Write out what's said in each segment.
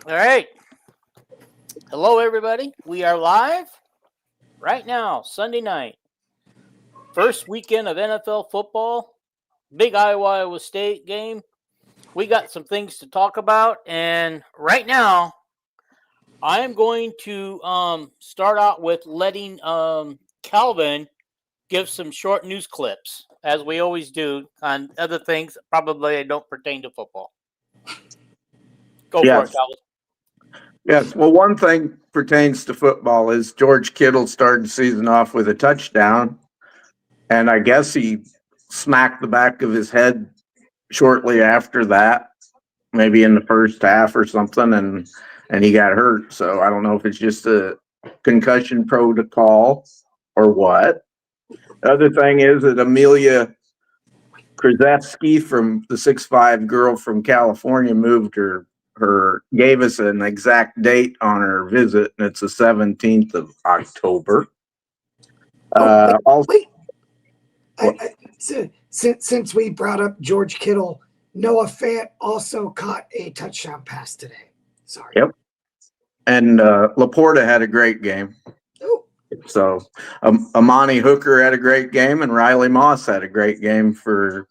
All right. Hello, everybody. We are live right now, Sunday night. First weekend of NFL football. Big Iowa State game. We got some things to talk about. And right now, I am going to start out with letting Calvin give some short news clips, as we always do on other things probably don't pertain to football. Go for it, Calvin. Yes. Well, one thing pertains to football is George Kittle started the season off with a touchdown, and I guess he smacked the back of his head shortly after that, maybe in the first half or something, and he got hurt. So I don't know if it's just a concussion protocol or what. The other thing is that Amelia Krzyzewski from the 6'5" girl from California moved her gave us an exact date on her visit, and it's the 17th of October. Since we brought up George Kittle, Noah Fant also caught a touchdown pass today. Sorry. Yep. And Laporta had a great game. Oh. So Amani Hooker had a great game, and Riley Moss had a great game for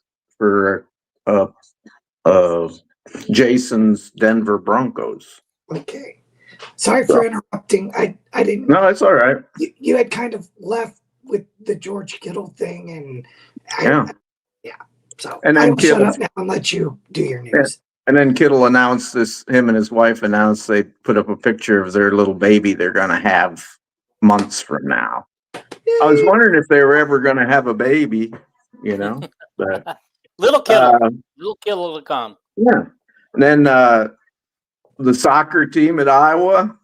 Jason's Denver Broncos. Okay. Sorry for interrupting. I didn't. No, that's all right. You had kind of left with the George Kittle thing, and yeah. So and then I will shut up now and let you do your news. And then Kittle announced this. Him and his wife announced they put up a picture of their little baby they're going to have months from now. Yay. I was wondering if they were ever going to have a baby, but little Kittle to come. Yeah. And then the soccer team at Iowa,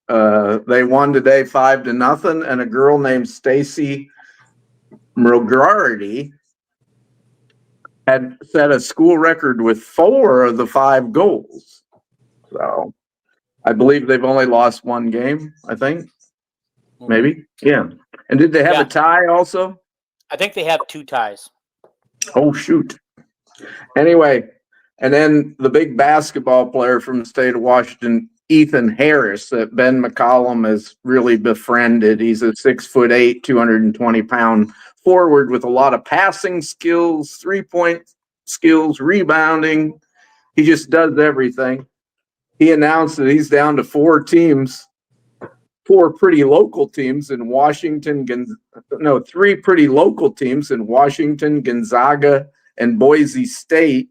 they won today 5-0, and a girl named Stacy Mrogarity had set a school record with 4 of the 5 goals. So I believe they've only lost 1 game, I think. Maybe. Yeah. And did they have a tie also? I think they have 2 ties. Oh, shoot. Anyway, and then the big basketball player from the state of Washington, Ethan Harris, that Ben McCollum has really befriended. He's a 6'8", 220-pound forward with a lot of passing skills, 3-point skills, rebounding. He just does everything. He announced that he's down to 4 teams, 4 pretty local teams in Washington. 3 pretty local teams in Washington, Gonzaga, and Boise State.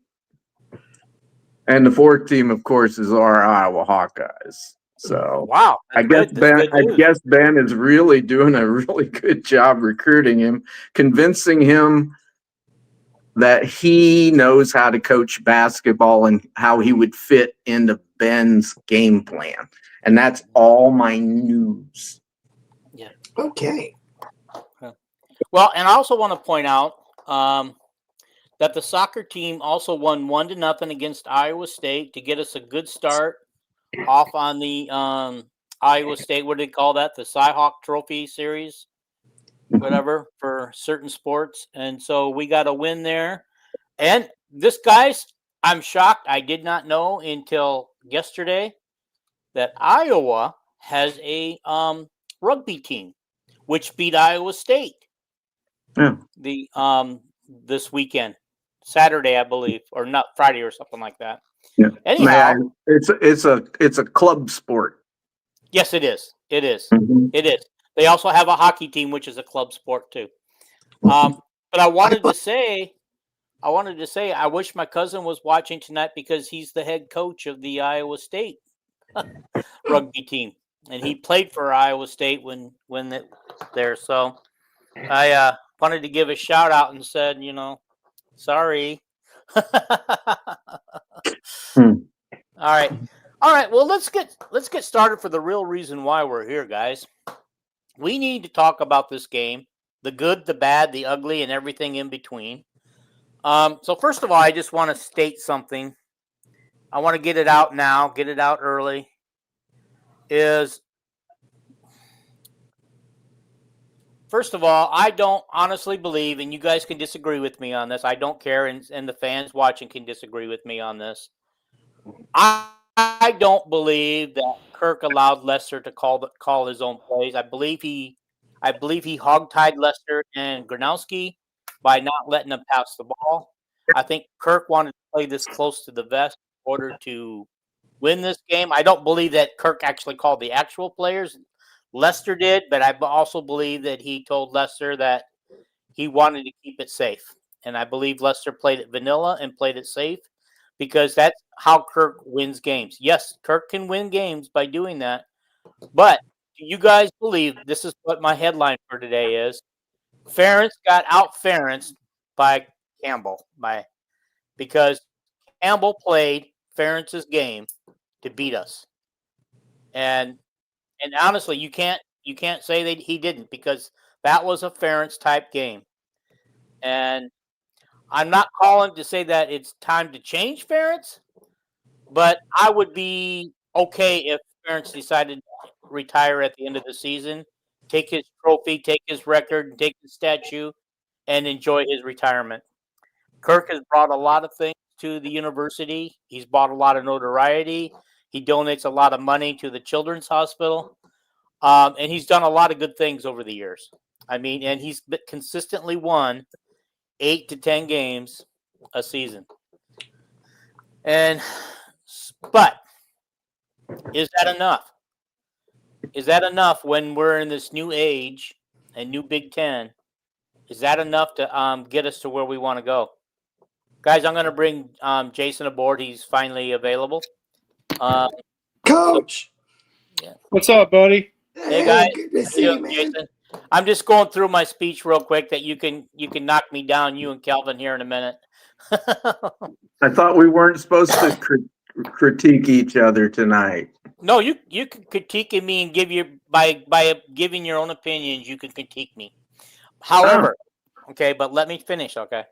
And the 4th team, of course, is our Iowa Hawkeyes. So wow, I guess Ben is really doing a really good job recruiting him, convincing him that he knows how to coach basketball and how he would fit into Ben's game plan. And that's all my news. Yeah. Okay. Well, and I also want to point out that the soccer team also won 1-0 against Iowa State to get us a good start off on the Iowa State, what do they call that? The Cyhawk Trophy Series, whatever, for certain sports. And so we got a win there. And this, guys, I'm shocked. I did not know until yesterday that Iowa has a rugby team, which beat Iowa State this weekend. Saturday, I believe, or not Friday or something like that. Yeah. Anyhow, it's a club sport. Yes, it is. It is. Mm-hmm. It is. They also have a hockey team, which is a club sport too. But I wanted to say, I wish my cousin was watching tonight because he's the head coach of the Iowa State rugby team, and he played for Iowa State when there. So I wanted to give a shout out and said, sorry. All right. Well, let's get started for the real reason why we're here, guys. We need to talk about this game, the good, the bad, the ugly, and everything in between. So first of all, I just want to state something. I want to get it out now, get it out early. First of all, I don't honestly believe, and you guys can disagree with me on this. I don't care, and the fans watching can disagree with me on this. I I don't believe that Kirk allowed Lester to call his own plays. I believe he hogtied Lester and Gronowski by not letting them pass the ball. I think Kirk wanted to play this close to the vest in order to win this game. I don't believe that Kirk actually called the actual players. Lester did, but I also believe that he told Lester that he wanted to keep it safe. And I believe Lester played it vanilla and played it safe because that's how Kirk wins games. Yes, Kirk can win games by doing that. But do you guys believe this is what my headline for today is? Ferentz got out Ferentz by Campbell because Campbell played Ferentz's game to beat us. And honestly, you can't say that he didn't because that was a Ferentz type game. And I'm not calling to say that it's time to change Ferentz, but I would be okay if Ferentz decided to retire at the end of the season, take his trophy, take his record, take his statue, and enjoy his retirement. Kirk has brought a lot of things to the university. He's brought a lot of notoriety. He donates a lot of money to the Children's Hospital. And he's done a lot of good things over the years. I mean, and he's consistently won 8 to 10 games a season. But is that enough? Is that enough when we're in this new age and new Big Ten? Is that enough to get us to where we want to go? Guys, I'm going to bring Jason aboard. He's finally available. Coach. Yeah. What's up, buddy? Hey, guys. good to see you, man. Jason? I'm just going through my speech real quick that you can knock me down, you and Kelvin, here in a minute. I thought we weren't supposed to critique each other tonight. No, you can critique me and give by giving your own opinions. You can critique me. However, okay, but let me finish. Okay,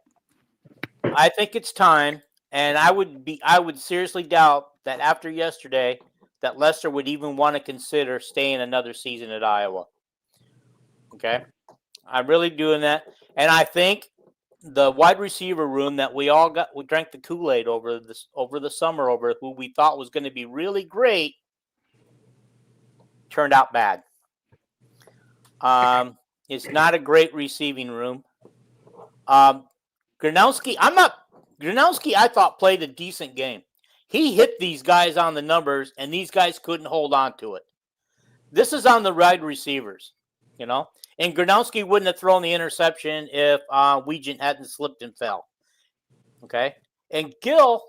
I think it's time, and I would seriously doubt that after yesterday that Lester would even want to consider staying another season at Iowa. Okay, I'm really doing that, and I think the wide receiver room that we drank the Kool-Aid over the summer over who we thought was going to be really great turned out bad. It's not a great receiving room. Gronowski, I thought played a decent game. He hit these guys on the numbers, and these guys couldn't hold on to it. This is on the wide receivers, you know. And Gronowski wouldn't have thrown the interception if Weegent hadn't slipped and fell. Okay? And Gill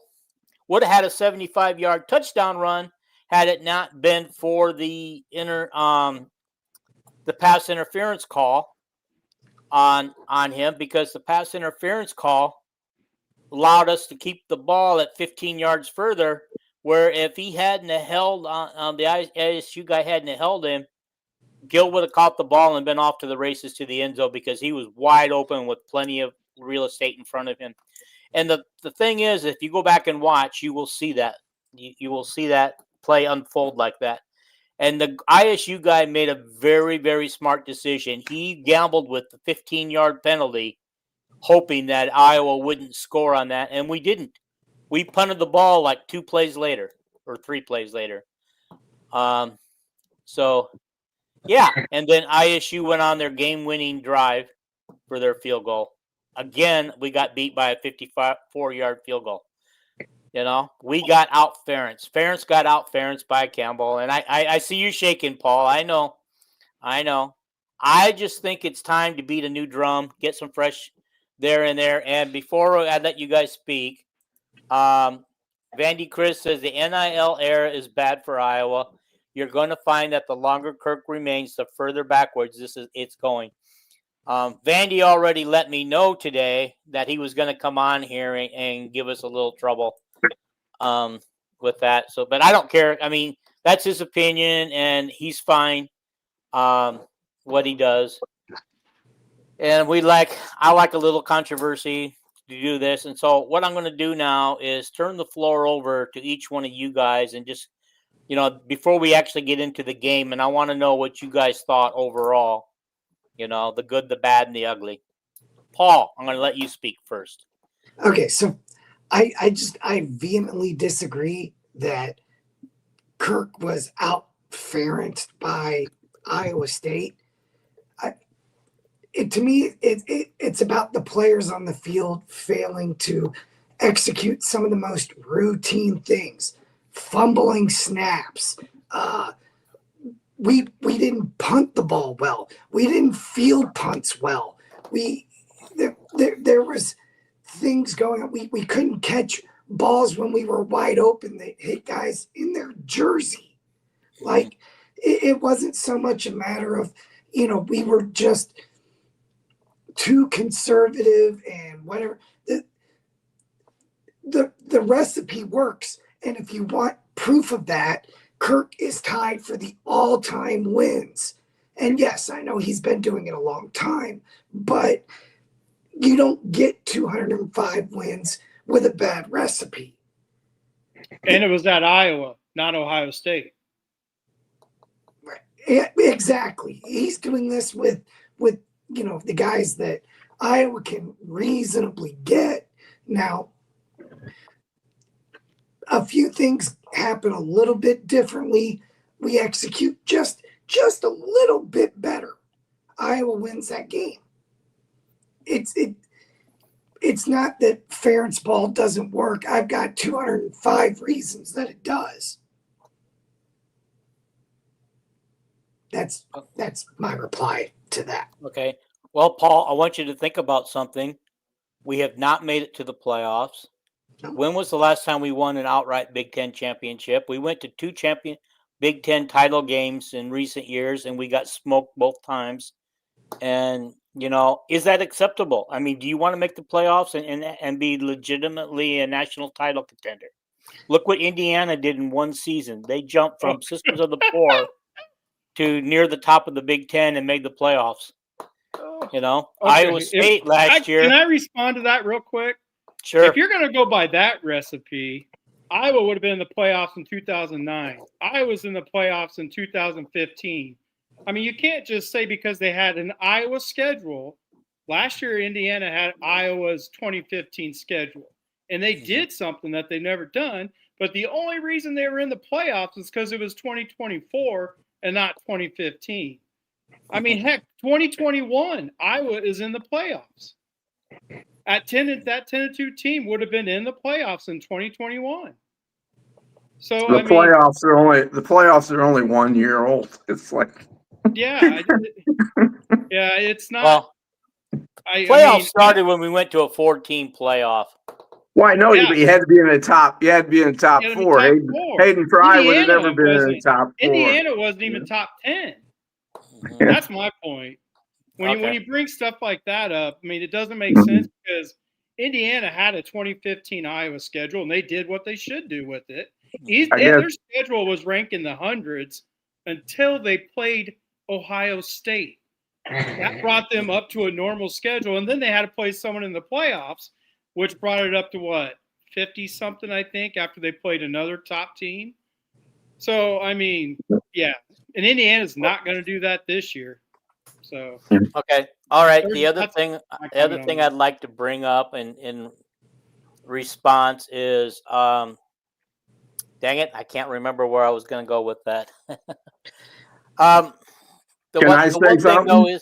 would have had a 75-yard touchdown run had it not been for the pass interference call on him, because the pass interference call allowed us to keep the ball at 15 yards further, where if he hadn't held the ISU guy hadn't held him, Gill would have caught the ball and been off to the races to the end zone because he was wide open with plenty of real estate in front of him. And the thing is, if you go back and watch, you will see that. You will see that play unfold like that. And the ISU guy made a very, very smart decision. He gambled with the 15-yard penalty, hoping that Iowa wouldn't score on that, and we didn't. We punted the ball like 2 plays later or 3 plays later. So, yeah, and then ISU went on their game-winning drive for their field goal. Again, we got beat by a 54-yard field goal. You know, we got out Ferentz. Ferentz got out Ferentz by Campbell. And I see you shaking, Paul. I know. I just think it's time to beat a new drum, get some fresh there and there. And before I let you guys speak, Vandy Chris says the NIL era is bad for Iowa. You're going to find that the longer Kirk remains, the further backwards it's going. Vandy already let me know today that he was going to come on here and give us a little trouble with that. So, but I don't care. I mean, that's his opinion, and he's fine what he does. And I like a little controversy to do this. And so what I'm going to do now is turn the floor over to each one of you guys and just, you know, before we actually get into the game, and I want to know what you guys thought overall, you know, the good, the bad, and the ugly. Paul, I'm going to let you speak first. Okay, so I vehemently disagree that Kirk was out ferentzed by Iowa State. To me, it's about the players on the field failing to execute some of the most routine things, fumbling snaps. We didn't punt the ball well. We didn't field punts well. There was things going on. We couldn't catch balls when we were wide open that hit guys in their jersey. Like it wasn't so much a matter of, we were just too conservative and whatever. The recipe works. And if you want proof of that, Kirk is tied for the all-time wins. And yes, I know he's been doing it a long time, but you don't get 205 wins with a bad recipe. And it was at Iowa, not Ohio State. Right. Yeah, exactly. He's doing this with the guys that Iowa can reasonably get. Now, a few things happen a little bit differently. We execute just a little bit better. Iowa wins that game. It's not that Ferentz ball doesn't work. I've got 205 reasons that it does. That's my reply to that. Okay. Well, Paul, I want you to think about something. We have not made it to the playoffs. No. When was the last time we won an outright Big Ten championship? We went to two Big Ten title games in recent years, and we got smoked both times. And, is that acceptable? I mean, do you want to make the playoffs and be legitimately a national title contender? Look what Indiana did in one season. They jumped from Sisters of the Poor to near the top of the Big Ten and made the playoffs. Okay. Iowa State last year. Can I respond to that real quick? Sure. If you're going to go by that recipe, Iowa would have been in the playoffs in 2009. Iowa was in the playoffs in 2015. I mean, you can't just say because they had an Iowa schedule. Last year, Indiana had Iowa's 2015 schedule, and they did something that they've never done. But the only reason they were in the playoffs is because it was 2024 and not 2015. I mean, heck, 2021, Iowa is in the playoffs. That 10-2 team would have been in the playoffs in 2021. So the playoffs are only 1 year old. It's like it's not. Well, playoffs started when we went to a 4-team playoff. Well, I know but you had to be in the top. You had to be in the top four. Hayden Fry would have never been in the top 4. Indiana wasn't even top 10. That's my point. When you bring stuff like that up, I mean, it doesn't make sense because Indiana had a 2015 Iowa schedule, and they did what they should do with it. Their schedule was ranked in the hundreds until they played Ohio State. That brought them up to a normal schedule, and then they had to play someone in the playoffs, which brought it up to 50-something, I think, after they played another top team. So, I mean, yeah. And Indiana's not going to do that this year. So okay, all right. The other thing I'd like to bring up in response is, dang it, I can't remember where I was going to go with that. Can I say something?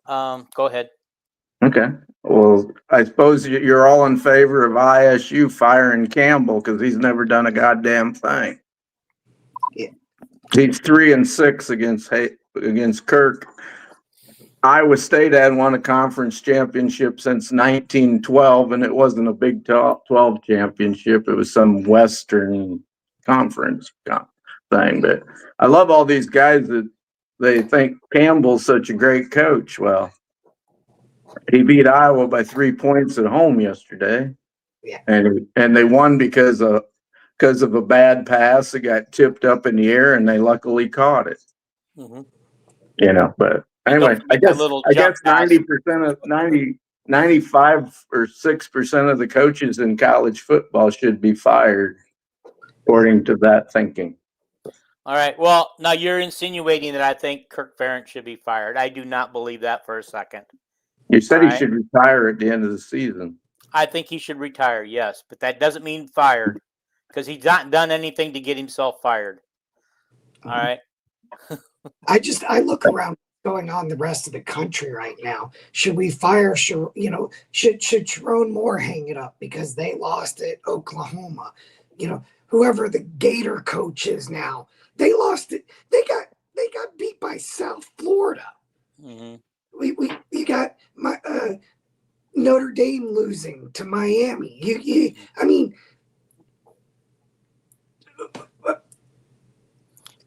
Go ahead. Okay. Well, I suppose you're all in favor of ISU firing Campbell because he's never done a goddamn thing. Yeah. He's 3-6 against Kirk. Iowa State hadn't won a conference championship since 1912, and it wasn't a Big 12 championship. It was some Western Conference thing. But I love all these guys that they think Campbell's such a great coach. Well, he beat Iowa by 3 points at home yesterday. Yeah. And they won because of a bad pass that got tipped up in the air, and they luckily caught it. Mm-hmm. But anyway, I guess 95 or 6% of the coaches in college football should be fired, according to that thinking. All right. Well, now you're insinuating that I think Kirk Ferentz should be fired. I do not believe that for a second. You said he should retire at the end of the season. I think he should retire, yes, but that doesn't mean fired because he's not done anything to get himself fired. All right. I look around what's going on the rest of the country right now. Should we fire, should Sharon Moore hang it up because they lost at Oklahoma? Whoever the Gator coach is now, they lost it. They got beat by South Florida. Mm-hmm. You got my Notre Dame losing to Miami.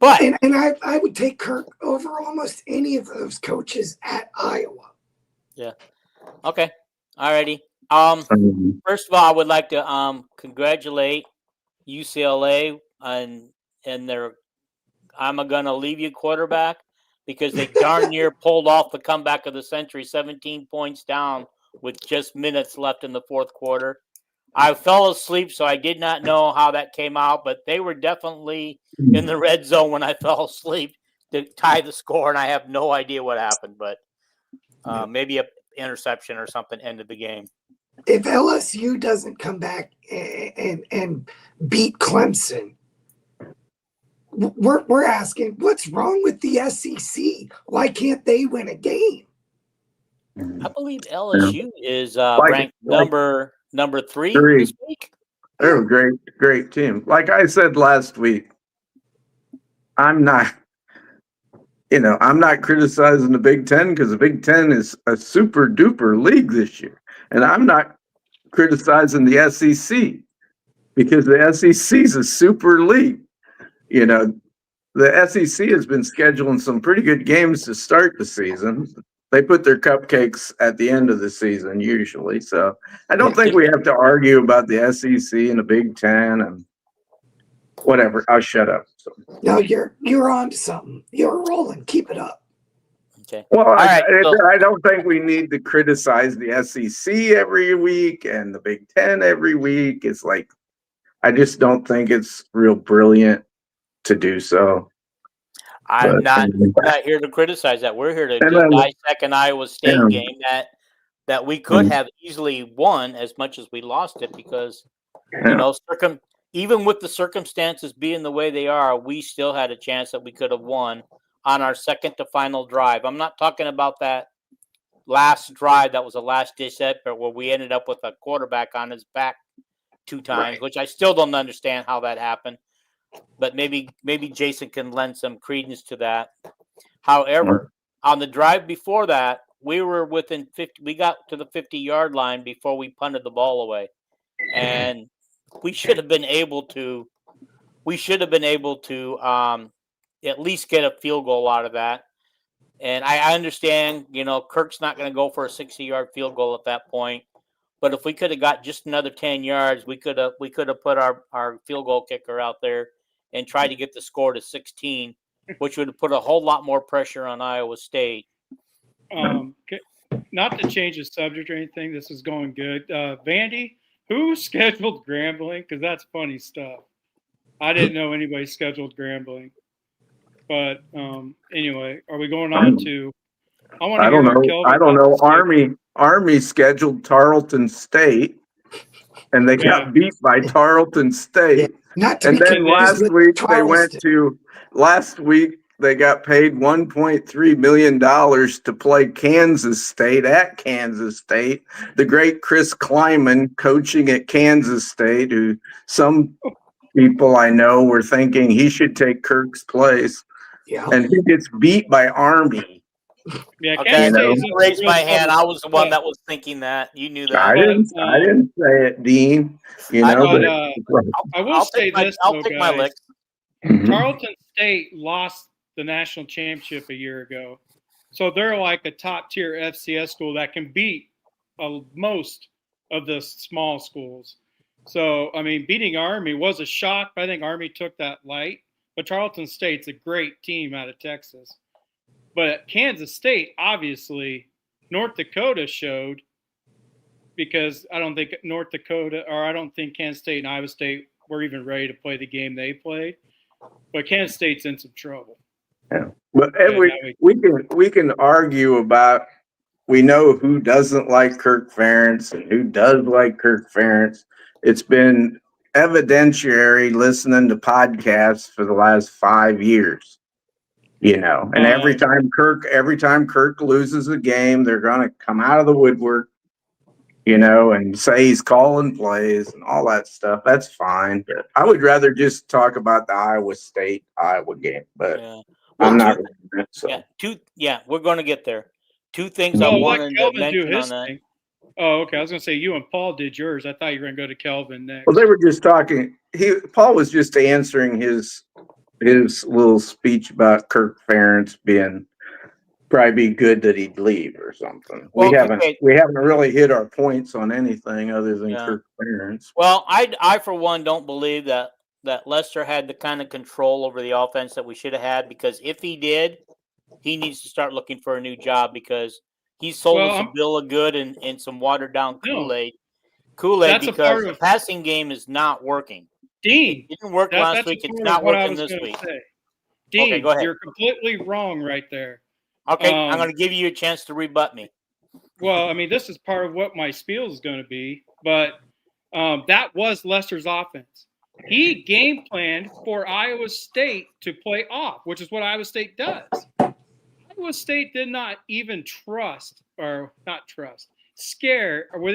But and I would take Kirk over almost any of those coaches at Iowa. yeah. Okay. Alrighty. First of all, I would like to congratulate UCLA and their I'm gonna leave you quarterback, because they darn near pulled off the comeback of the century, 17 points down with just minutes left in the fourth quarter. I fell asleep, so I did not know how that came out, but they were definitely in the red zone when I fell asleep to tie the score, and I have no idea what happened, but maybe an interception or something ended the game. If LSU doesn't come back and beat Clemson, we're asking, what's wrong with the SEC? Why can't they win a game? I believe LSU is ranked number three this week. They're a great team. Like I said last week, I'm not criticizing the Big Ten, because the Big Ten is a super duper league this year. And I'm not criticizing the SEC, because the SEC is a super league. The SEC has been scheduling some pretty good games to start the season. They put their cupcakes at the end of the season usually. So I don't think we have to argue about the SEC and the Big Ten and whatever. I'll shut up. So. No, you're on to something. You're rolling. Keep it up. Okay. Well, I don't think we need to criticize the SEC every week and the Big Ten every week. It's like, I just don't think it's real brilliant to do so. I'm not here to criticize that. We're here to dissect an Iowa State game that we could have easily won, as much as we lost it, because even with the circumstances being the way they are, we still had a chance that we could have won on our second to final drive. I'm not talking about that last drive that was a last ditch effort where we ended up with a quarterback on his back 2 times, which I still don't understand how that happened. But maybe Jason can lend some credence to that. However, on the drive before that, we were within 50. We got to the 50-yard line before we punted the ball away, and we should have been able to. At least get a field goal out of that. And I understand, Kirk's not going to go for a 60-yard field goal at that point. But if we could have got just another 10 yards, we could have put our field goal kicker out there and tried to get the score to 16, which would have put a whole lot more pressure on Iowa State. Not to change the subject or anything, this is going good. Vandy, who scheduled Grambling? Because that's funny stuff. I didn't know anybody scheduled Grambling. But anyway, are we going on to? I don't know. Army scheduled Tarleton State, and they got beat by Tarleton State. And then last week they got paid $1.3 million to play Kansas State at Kansas State. The great Chris Kleiman coaching at Kansas State, who some people I know were thinking he should take Kirk's place. Yeah. And he gets beat by Army. Yeah, okay, raise my hand. I was the one that was thinking that. You knew that. I didn't say it, Dean. I will say this. I'll take my licks. Tarleton State lost the national championship a year ago, so they're like a top tier FCS school that can beat most of the small schools. So I mean, beating Army was a shock. But I think Army took that light. But Tarleton State's a great team out of Texas. But Kansas State, obviously, North Dakota showed, because I don't think Kansas State and Iowa State were even ready to play the game they played. But Kansas State's in some trouble. Yeah. But we can argue about, we know who doesn't like Kirk Ferentz and who does like Kirk Ferentz. It's been evidentiary listening to podcasts for the last 5 years. And every time Kirk loses a game, they're going to come out of the woodwork, and say he's calling plays and all that stuff. That's fine. But I would rather just talk about the Iowa game, but I'm not. So. We're going to get there. Two things I Well, wanted let to Kelvin do mention his on that. thing. Oh, okay. I was going to say you and Paul did yours. I thought you were going to go to Kelvin next. Well, they were just talking. Paul was just answering his little speech about Kirk Ferentz being probably be good that he'd leave or something. Well, we haven't really hit our points on anything other than Kirk Ferentz. Well, I for one don't believe that Lester had the kind of control over the offense that we should have had, because if he did, he needs to start looking for a new job, because he sold us a bill of good and some watered down Kool-Aid. Because the passing game is not working. Dean, it didn't work last week. It's not working this week. Dean, okay, go ahead. You're completely wrong right there. Okay, I'm going to give you a chance to rebut me. Well, I mean, this is part of what my spiel is going to be, but that was Lester's offense. He game planned for Iowa State to play off, which is what Iowa State does. Iowa State did not even they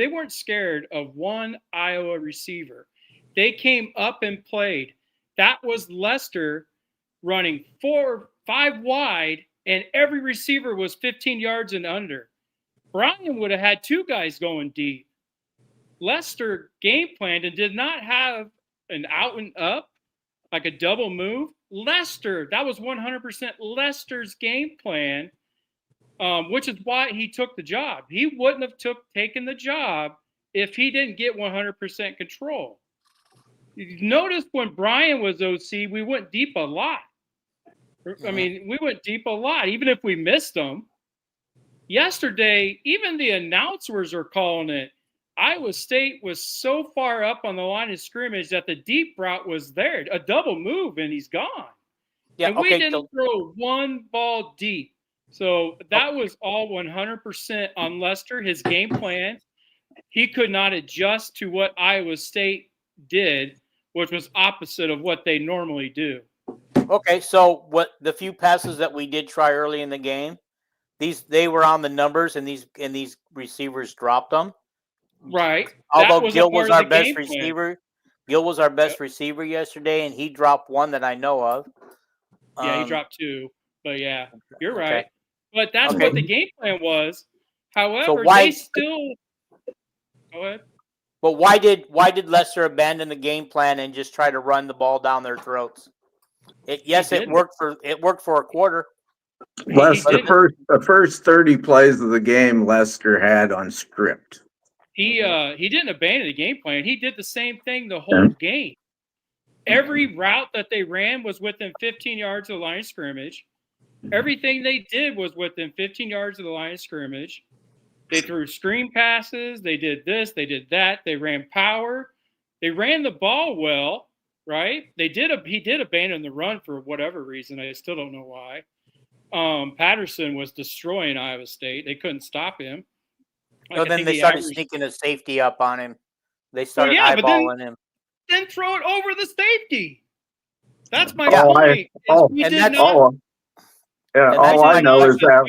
weren't scared of one Iowa receiver. They came up and played. That was Lester running 4-5 wide, and every receiver was 15 yards and under. Brian would have had two guys going deep. Lester game planned and did not have an out and up, like a double move. That was 100% Lester's game plan, which is why he took the job. He wouldn't have taken the job if he didn't get 100% control. Notice when Brian was OC, we went deep a lot. I mean, we went deep a lot, even if we missed them. Yesterday, even the announcers are calling it. Iowa State was so far up on the line of scrimmage that the deep route was there. A double move, and he's gone. Yeah, and we didn't throw one ball deep. So that was all 100% on Lester, his game plan. He could not adjust to what Iowa State did, which was opposite of what they normally do. Okay, so what the few passes that we did try early in the game, they were on the numbers, and these receivers dropped them. Right. Although Gil was our best receiver. Gil was our best receiver yesterday, and he dropped one that I know of. Yeah, he dropped two. But yeah, you're right. Okay. But that's what the game plan was. However, they still go ahead. But why did Lester abandon the game plan and just try to run the ball down their throats? It worked for a quarter. The first 30 plays of the game Lester had on script. He didn't abandon the game plan. He did the same thing the whole game. Every route that they ran was within 15 yards of the line of scrimmage. Everything they did was within 15 yards of the line of scrimmage. They threw screen passes. They did this. They did that. They ran power. They ran the ball well, right? He did abandon the run for whatever reason. I still don't know why. Patterson was destroying Iowa State. They couldn't stop him. Then they started sneaking a safety up on him. They started eyeballing him. Then throw it over the safety. That's my point. All I know is that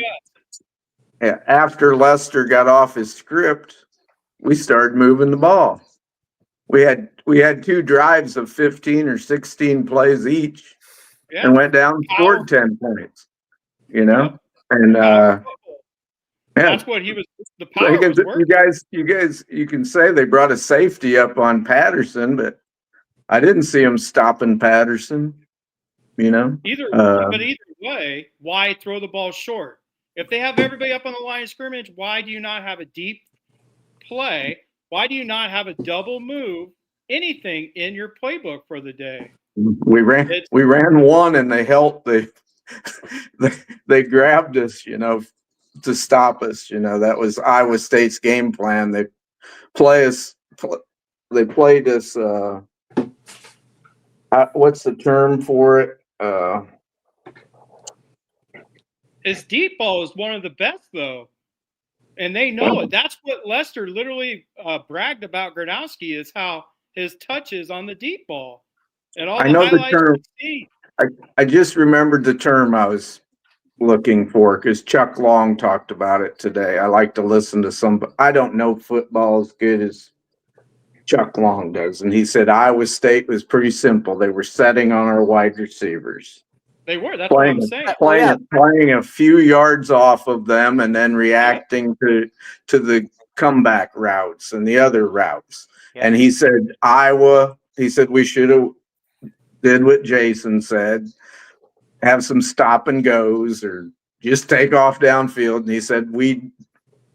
after Lester got off his script, we started moving the ball. We had two drives of 15 or 16 plays each, and went down and scored 10 points. And that's what he was. The power was working. You can say they brought a safety up on Patterson, but I didn't see him stopping Patterson. Either way, why throw the ball short? If they have everybody up on the line of scrimmage, why do you not have a deep play? Why do you not have a double move? Anything in your playbook for the day? We ran one, and they helped. They grabbed us, to stop us. That was Iowa State's game plan. They played us. What's the term for it? His deep ball is one of the best, though, and they know it. That's what Lester literally bragged about Gronowski, is how his touches on the deep ball. And all I know the term. I just remembered the term I was looking for, because Chuck Long talked about it today. I like to listen to some, but I don't know football as good as Chuck Long does. And he said Iowa State was pretty simple. They were setting on our wide receivers. They were. That's what I'm saying. Playing a few yards off of them and then reacting to the comeback routes and the other routes. Yeah. And he said we should have did what Jason said, have some stop and goes or just take off downfield. And he said we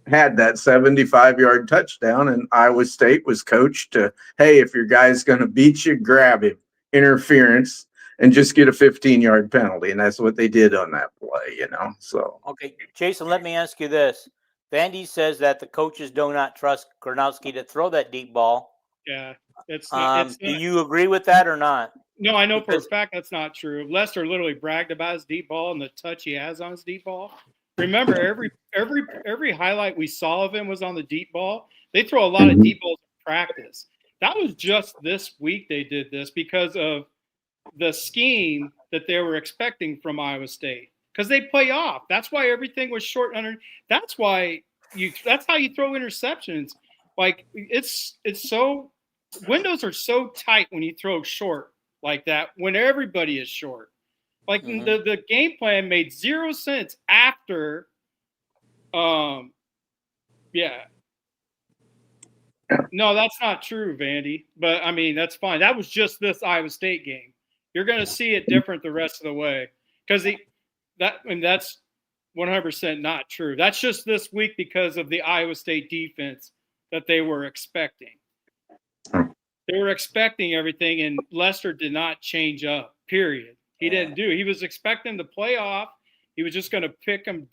had that 75-yard touchdown, and Iowa State was coached to, hey, if your guy's going to beat you, grab him, interference, and just get a 15-yard penalty. And that's what they did on that play, so. Okay, Jason, let me ask you this. Vandy says that the coaches do not trust Gronowski to throw that deep ball. Yeah, it's not. Do you agree with that or not? No, I know for a fact that's not true. Lester literally bragged about his deep ball and the touch he has on his deep ball. Remember, every highlight we saw of him was on the deep ball. They throw a lot of deep balls in practice. That was just this week they did this because of the scheme that they were expecting from Iowa State. Because they play off. That's why everything was short under. That's how you throw interceptions. Like it's so windows are so tight when you throw short like that when everybody is short. Like the game plan made 0 sense after No, that's not true, Vandy. But I mean, that's fine. That was just this Iowa State game. You're going to see it different the rest of the way because that's 100% not true. That's just this week because of the Iowa State defense that they were expecting. They were expecting everything, and Lester did not change up, period. He didn't do it. He was expecting the playoff. He was just going to pick him,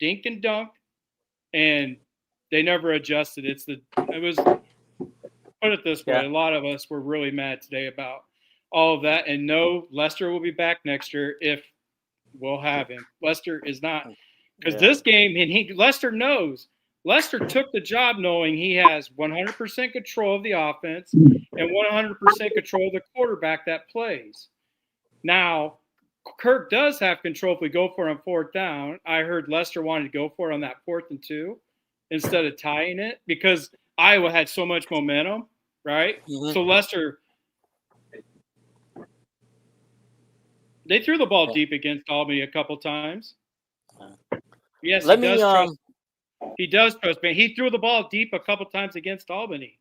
dink and dunk, and they never adjusted. Put it this way, a lot of us were really mad today about all of that. And no, Lester will be back next year if we'll have him. Lester is not, because this game, and Lester knows. Lester took the job knowing he has 100% control of the offense and 100% control of the quarterback that plays. Now, Kirk does have control if we go for it on 4th down. I heard Lester wanted to go for it on that 4th and 2 instead of tying it because Iowa had so much momentum, right? Mm-hmm. So Lester, they threw the ball deep against Albany a couple times. Yes, he does trust me. He threw the ball deep a couple times against Albany.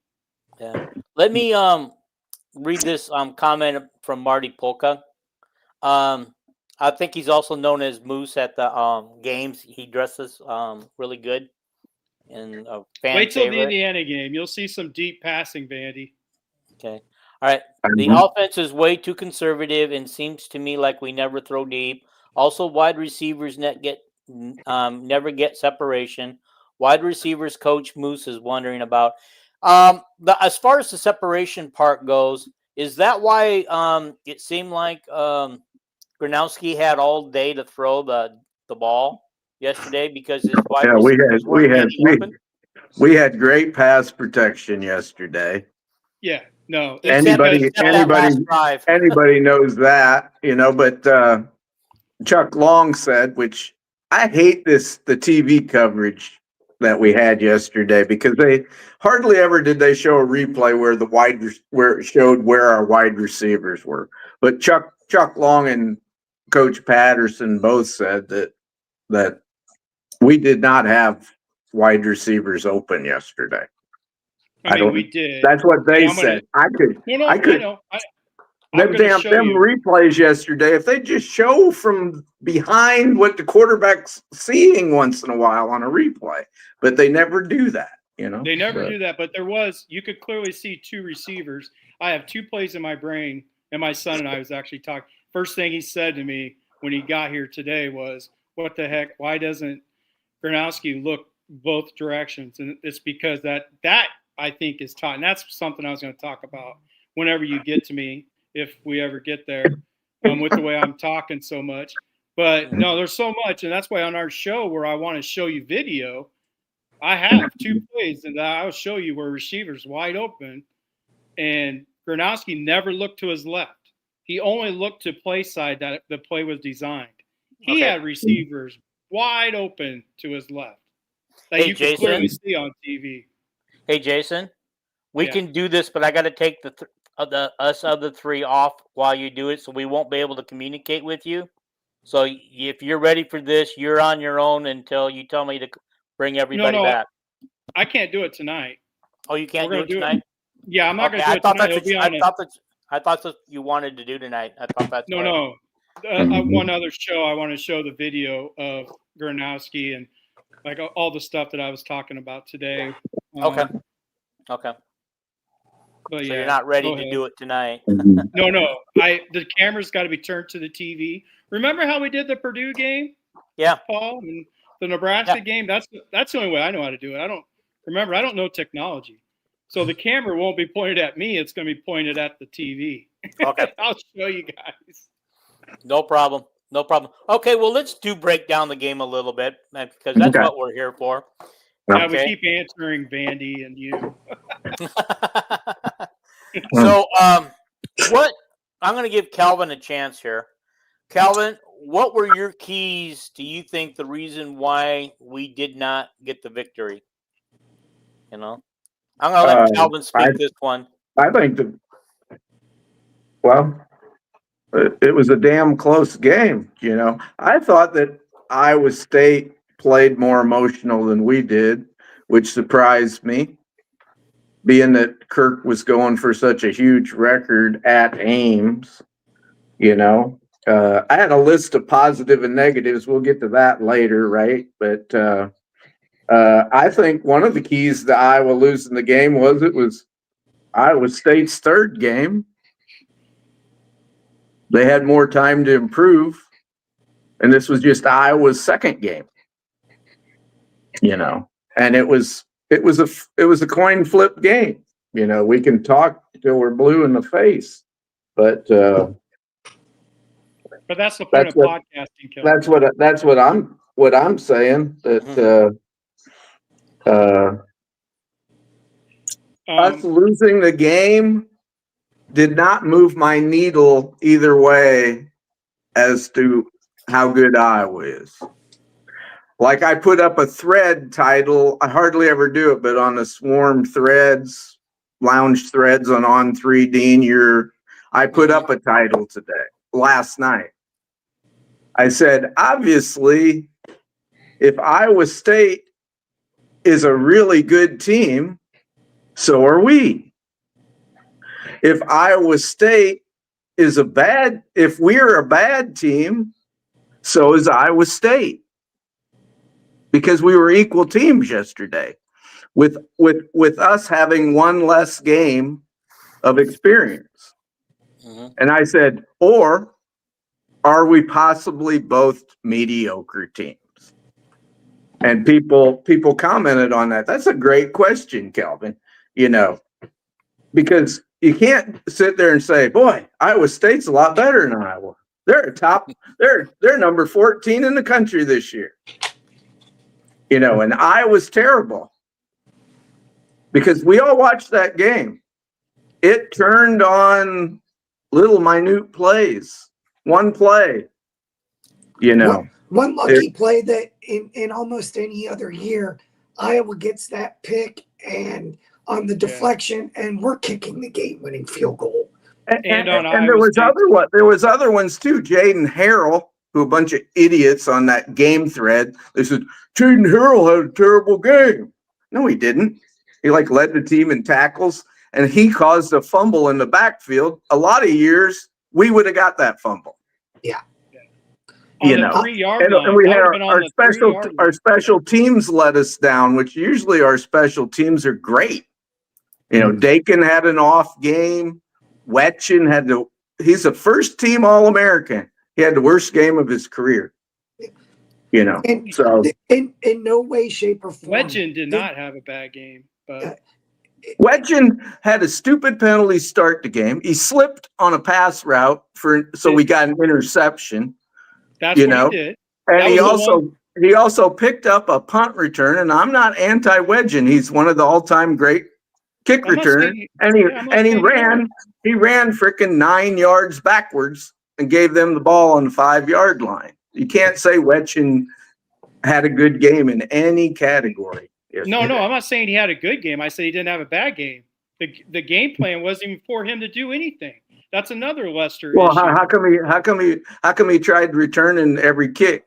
Yeah. Let me read this comment from Marty Polka. I think he's also known as Moose at the games. He dresses really good. And wait till the Indiana game. You'll see some deep passing, Vandy. Okay. All right. The offense is way too conservative and seems to me like we never throw deep. Also, wide receivers never get separation. Wide receivers coach Moose is wondering about. As far as the separation part goes, is that why it seemed like Gronowski had all day to throw the ball yesterday because his wide receivers weren't we had great pass protection yesterday. Yeah, no. Anybody knows that, but Chuck Long said, which I hate the TV coverage that we had yesterday because they hardly ever did they show a replay where it showed where our wide receivers were. But Chuck Long and Coach Patterson both said that we did not have wide receivers open yesterday. We did. That's what they said. I could. Them replays yesterday, if they just show from behind what the quarterback's seeing once in a while on a replay, but they never do that, They never do that, but you could clearly see 2 receivers. I have 2 plays in my brain, and my son and I was actually talking. First thing he said to me when he got here today was, what the heck, why doesn't Gronowski look both directions? And it's because that I think is taught, and that's something I was going to talk about whenever you get to me, if we ever get there, with the way I'm talking so much. But no, there's so much, and that's why on our show where I want to show you video, I have 2 plays, and I'll show you where receivers wide open, and Gronowski never looked to his left. He only looked to play side that the play was designed. He Okay. had receivers wide open to his left that Hey, you could Jason. clearly see on TV. Hey, Jason, we Yeah. can do this, but I got to take the us other three off while you do it, so we won't be able to communicate with you. So if you're ready for this, you're on your own until you tell me to bring everybody No, back. I can't do it tonight. Oh, you can't We're do gonna it do it. tonight? Yeah, I'm not Okay, going to do it tonight. It'll be on I thought that you wanted to do tonight. I thought that's why. No. One other show, I want to show the video of Gronowski and like all the stuff that I was talking about today. Okay. But So yeah, you're not ready go to ahead. do it tonight. No. The camera's got to be turned to the TV. Remember how we did the Purdue game, Yeah. Paul, and the Nebraska game? That's the only way I know how to do it. I don't know technology. So the camera won't be pointed at me. It's going to be pointed at the TV. Okay. I'll show you guys. No problem. Okay, well, let's break down the game a little bit because that's Okay. what we're here for. Yeah, Okay. we keep answering Vandy and you. So, what I'm going to give Calvin a chance here. Calvin, what were your keys? Do you think the reason why we did not get the victory? I'm going to let Calvin speak this one. I think it was a damn close game. I thought that Iowa State played more emotional than we did, which surprised me, being that Kirk was going for such a huge record at Ames. I had a list of positive and negatives. We'll get to that later, right? But I think one of the keys to Iowa losing the game was Iowa State's third game. They had more time to improve, and this was just Iowa's second game. And it was a coin flip game. We can talk till we're blue in the face, but that's the point of podcasting, Kelly. That's what I'm saying. That us losing the game did not move my needle either way as to how good Iowa is. Like I put up a thread title. I hardly ever do it, but on the Swarm threads, lounge threads on 3D, I put up a title last night. I said, obviously, if Iowa State is a really good team, so are we. If Iowa State is if we're a bad team, so is Iowa State. Because we were equal teams yesterday, with us having one less game of experience. Mm-hmm. And I said, or are we possibly both mediocre teams? And people commented on that. That's a great question, Kelvin. Because you can't sit there and say, boy, Iowa State's a lot better than Iowa. They're number 14 in the country this year. And Iowa's terrible. Because we all watched that game. It turned on little minute plays. One play. One lucky play that in almost any other year, Iowa gets that pick and on the deflection, and we're kicking the game-winning field goal. And there was other ones too. Jaden Harrell, who a bunch of idiots on that game thread, they said Jaden Harrell had a terrible game. No, he didn't. He led the team in tackles, and he caused a fumble in the backfield. A lot of years we would have got that fumble. Yeah. On the 3-yard line. And we had our special teams let us down, which usually our special teams are great. Dakin had an off game. Wetchen he's a first team All-American. He had the worst game of his career. So in no way, shape, or form. Wetchen did not have a bad game, but Wetchen had a stupid penalty start the game. He slipped on a pass route so we got an interception. That's what he did. And he also picked up a punt return, and I'm not anti-Wetchen. He's one of the all-time great kick returners. And he ran frickin' 9 yards backwards and gave them the ball on the 5-yard line. You can't say Wetchen had a good game in any category. No, I'm not saying he had a good game. I said he didn't have a bad game. The game plan wasn't even for him to do anything. That's another Lester Well, issue. how come he tried returning every kick?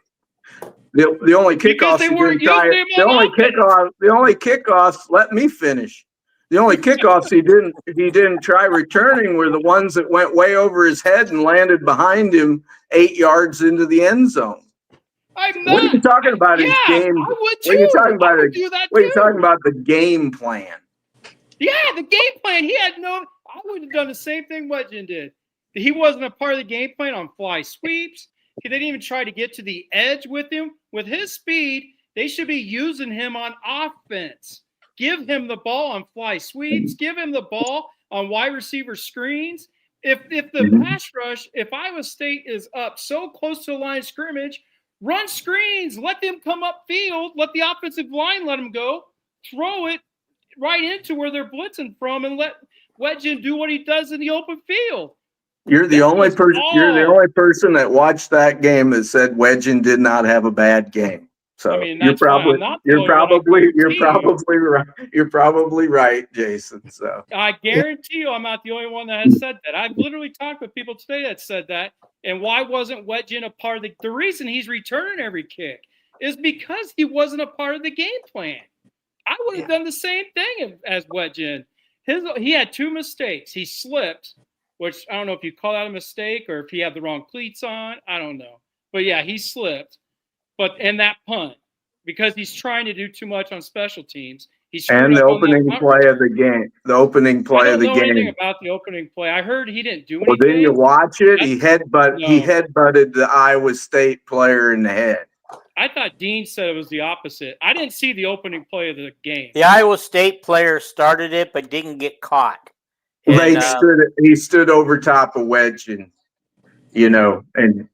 The only kickoffs he didn't try. The only kickoffs. Let me finish. The only kickoffs he didn't try returning were the ones that went way over his head and landed behind him 8 yards into the end zone. What are you talking about? His game. I would too. What are you talking about? What are you talking about? The game plan. Yeah, the game plan. He had no. I would have done the same thing Wetchen did. He wasn't a part of the game plan on fly sweeps. They didn't even try to get to the edge with him. With his speed, they should be using him on offense. Give him the ball on fly sweeps. Give him the ball on wide receiver screens. If the pass rush, if Iowa State is up so close to the line of scrimmage, run screens. Let them come upfield. Let the offensive line let them go. Throw it right into where they're blitzing from, and let Wetchen do what he does in the open field. You're the only person. You're the only person that watched that game that said Wetchen did not have a bad game. So you're probably right. You're probably right, Jason. So I guarantee you, I'm not the only one that has said that. I've literally talked with people today that said that. And why wasn't Wetchen a part of the reason he's returning every kick is because he wasn't a part of the game plan. I would have done the same thing as Wetchen. He had 2 mistakes. He slipped, which I don't know if you call that a mistake or if he had the wrong cleats on. I don't know. But yeah, he slipped. And that punt, because he's trying to do too much on special teams. And the opening play of the game. The opening play of the game. I don't know anything about the opening play. I heard he didn't do anything. Well, didn't you watch it? He headbutted the Iowa State player in the head. I thought Dean said it was the opposite. I didn't see the opening play of the game. The Iowa State player started it, but didn't get caught. And, he stood over top of Wetchen, and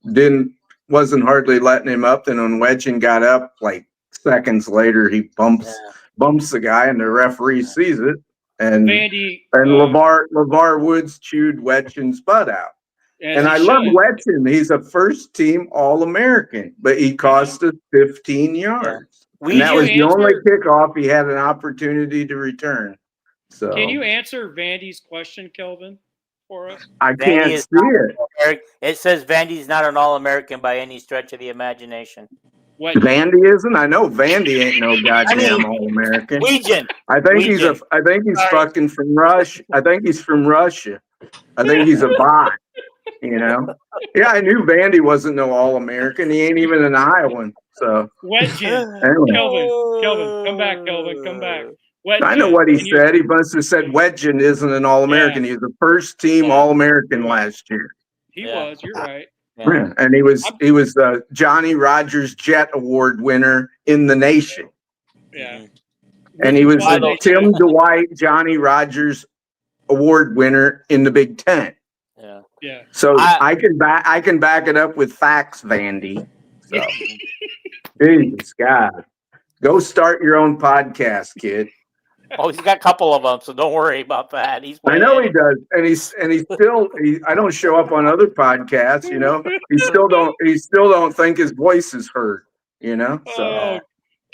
wasn't hardly letting him up. Then when Wetchen got up, like seconds later, he bumps the guy, and the referee sees it. And LeVar Woods chewed Wetchen's butt out. And I love Wetchen. He's a first-team All-American, but he cost us 15 yards. Yeah. And that was the only kickoff he had an opportunity to return. So, can you answer Vandy's question, Kelvin, for us? I can't see it. It says Vandy's not an All-American by any stretch of the imagination. Vandy isn't? I know Vandy ain't no goddamn All-American. Legion. I think he's fucking from Russia. I think he's from Russia. I think he's a bot. Yeah, I knew Vandy wasn't no All-American. He ain't even an Iowan. So Wetchen. Anyway. Kelvin, come back, Kelvin, come back. Wetchen, I know what he said. He must have said Wetchen isn't an All-American. He was the first team All-American last year. He was. You're right. Yeah. And he was the Johnny Rogers Jet Award winner in the nation. Yeah. And he was the Tim Dwight Johnny Rogers Award winner in the Big Ten. Yeah. Yeah. So I can back it up with facts, Vandy. So Jesus God. Go start your own podcast, kid. Oh, he's got a couple of them, so don't worry about that. I know he does, and he's still. I don't show up on other podcasts, He still don't think his voice is heard, So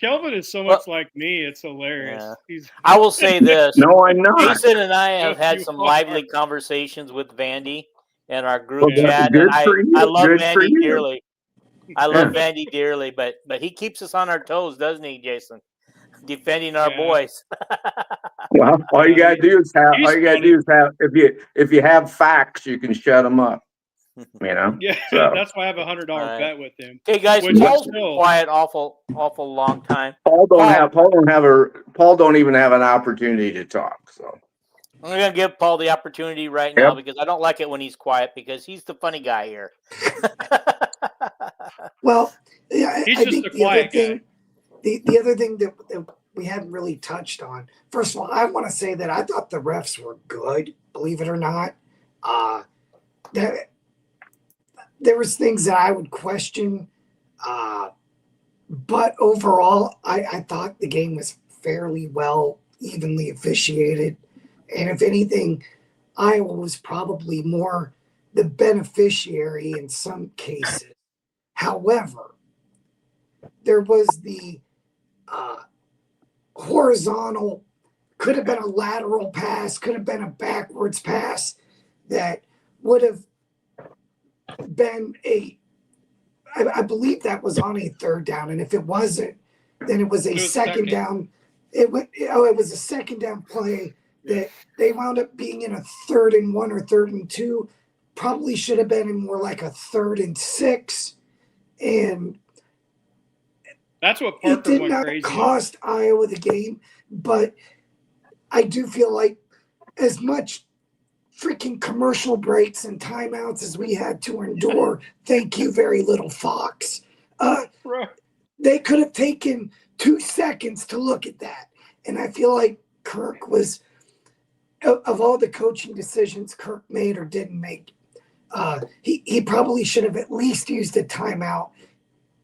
Kelvin is so much like me; it's hilarious. Yeah. I will say this: no, I'm not. Jason and I have had some lively conversations with Vandy in our group chat. And I love Vandy dearly. I love Vandy dearly, but he keeps us on our toes, doesn't he, Jason? Defending our boys. Well, all you gotta do is have. If you have facts, you can shut them up. Yeah, so. That's why I have a $100 bet with him. Hey guys, Paul's been quiet awful long time. Paul don't even have an opportunity to talk. So I'm gonna give Paul the opportunity right now because I don't like it when he's quiet because he's the funny guy here. Well, yeah, he's I just think a quiet guy. The other thing that we hadn't really touched on. First of all, I want to say that I thought the refs were good, believe it or not. There was things that I would question, but overall, I thought the game was fairly well, evenly officiated. And if anything, Iowa was probably more the beneficiary in some cases. However, there was the horizontal, could have been a lateral pass, could have been a backwards pass that would have been I believe that was on a third down. And if it wasn't, then it was a second down. It was a second down play that they wound up being in a 3rd and 1 or 3rd and 2. Probably should have been in more like a 3rd and 6. And that's what Parker it did not cost Iowa the game, but I do feel like as much freaking commercial breaks and timeouts as we had to endure, thank you very little, Fox. Right. They could have taken 2 seconds to look at that. And I feel like Kirk was, of all the coaching decisions Kirk made or didn't make, he probably should have at least used a timeout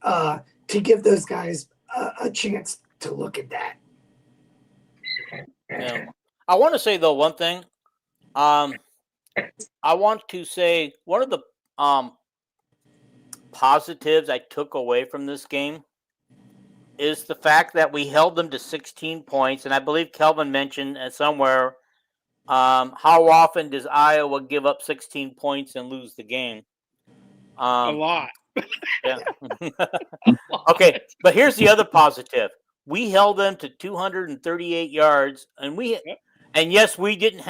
to give those guys a chance to look at that. Yeah. I want to say, though, one thing. I want to say one of the positives I took away from this game is the fact that we held them to 16 points. And I believe Kelvin mentioned somewhere, how often does Iowa give up 16 points and lose the game? A lot. Yeah. Okay, but here's the other positive. We held them to 238 yards, and and yes, we didn't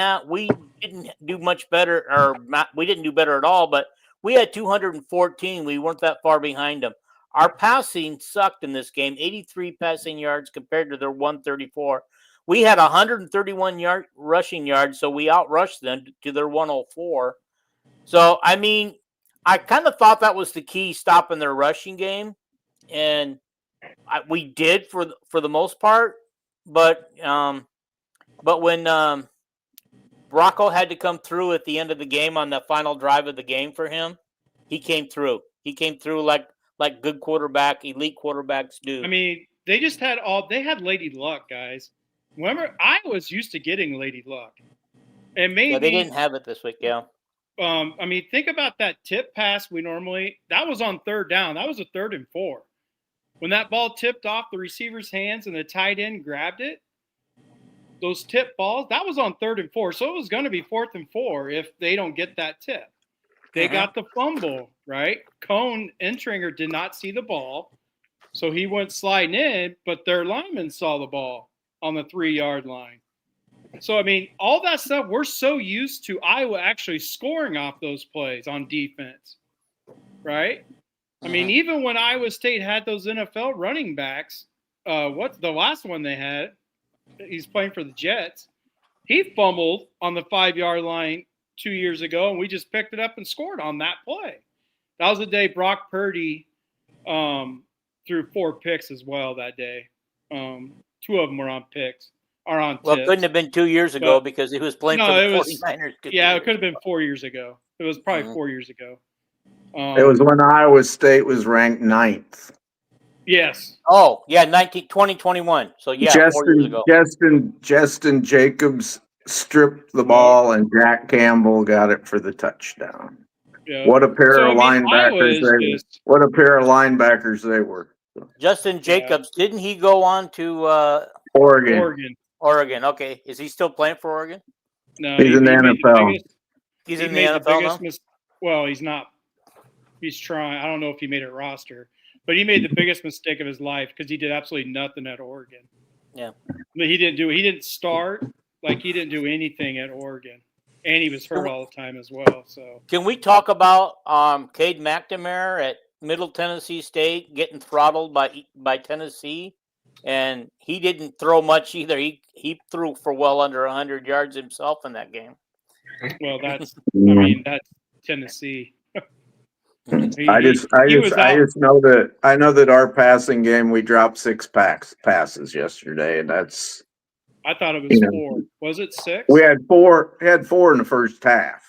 do much better, or we didn't do better at all, but we had 214. We weren't that far behind them. Our passing sucked in this game, 83 passing yards compared to their 134. We had 131 rushing yards, so we outrushed them to their 104. So, I mean, I kind of thought that was the key, stopping their rushing game, and we did for the most part. But when Rocco had to come through at the end of the game on the final drive of the game for him, he came through. He came through like good quarterback, elite quarterbacks do. I mean, they just had Lady Luck, guys. Remember, I was used to getting Lady Luck, and maybe they didn't have it this week. Yeah. I mean, think about that tip pass that was on 3rd down. That was a 3rd and 4. When that ball tipped off the receiver's hands and the tight end grabbed it, those tip balls, that was on 3rd and 4. So it was going to be 4th and 4 if they don't get that tip. They got the fumble, right? Cone Entringer did not see the ball. So he went sliding in, but their lineman saw the ball on the 3-yard line. So, I mean, all that stuff, we're so used to Iowa actually scoring off those plays on defense, right? I mean, even when Iowa State had those NFL running backs, what's the last one they had? He's playing for the Jets. He fumbled on the 5-yard line 2 years ago, and we just picked it up and scored on that play. That was the day Brock Purdy threw 4 picks as well that day. 2 of them were on picks. Well, it couldn't have been 2 years ago because he was playing for the 49ers. Yeah, it could have been 4 years ago. It was probably 4 years ago. It was when Iowa State was ranked 9th. Yes. Oh, yeah, 2021. So, yeah, 4 years ago. Justin Jacobs stripped the ball, and Jack Campbell got it for the touchdown. Yeah. What a pair of linebackers they were. What a pair of linebackers they were. Justin Jacobs, didn't he go on to Oregon? Okay. Is he still playing for Oregon? No, he's in the NFL. He's in the NFL now? Well, he's not. He's trying. I don't know if he made a roster, but he made the biggest mistake of his life because he did absolutely nothing at Oregon. Yeah. He didn't start. Like, he didn't do anything at Oregon. And he was hurt all the time as well. So, can we talk about Cade McNamara at Middle Tennessee State getting throttled by Tennessee? And he didn't throw much either. He threw for well under 100 yards himself in that game. Well, that's Tennessee. I just know that our passing game, we dropped 6 passes yesterday, and that's. I thought it was 4. Was it 6? We had 4. We had 4 in the first half,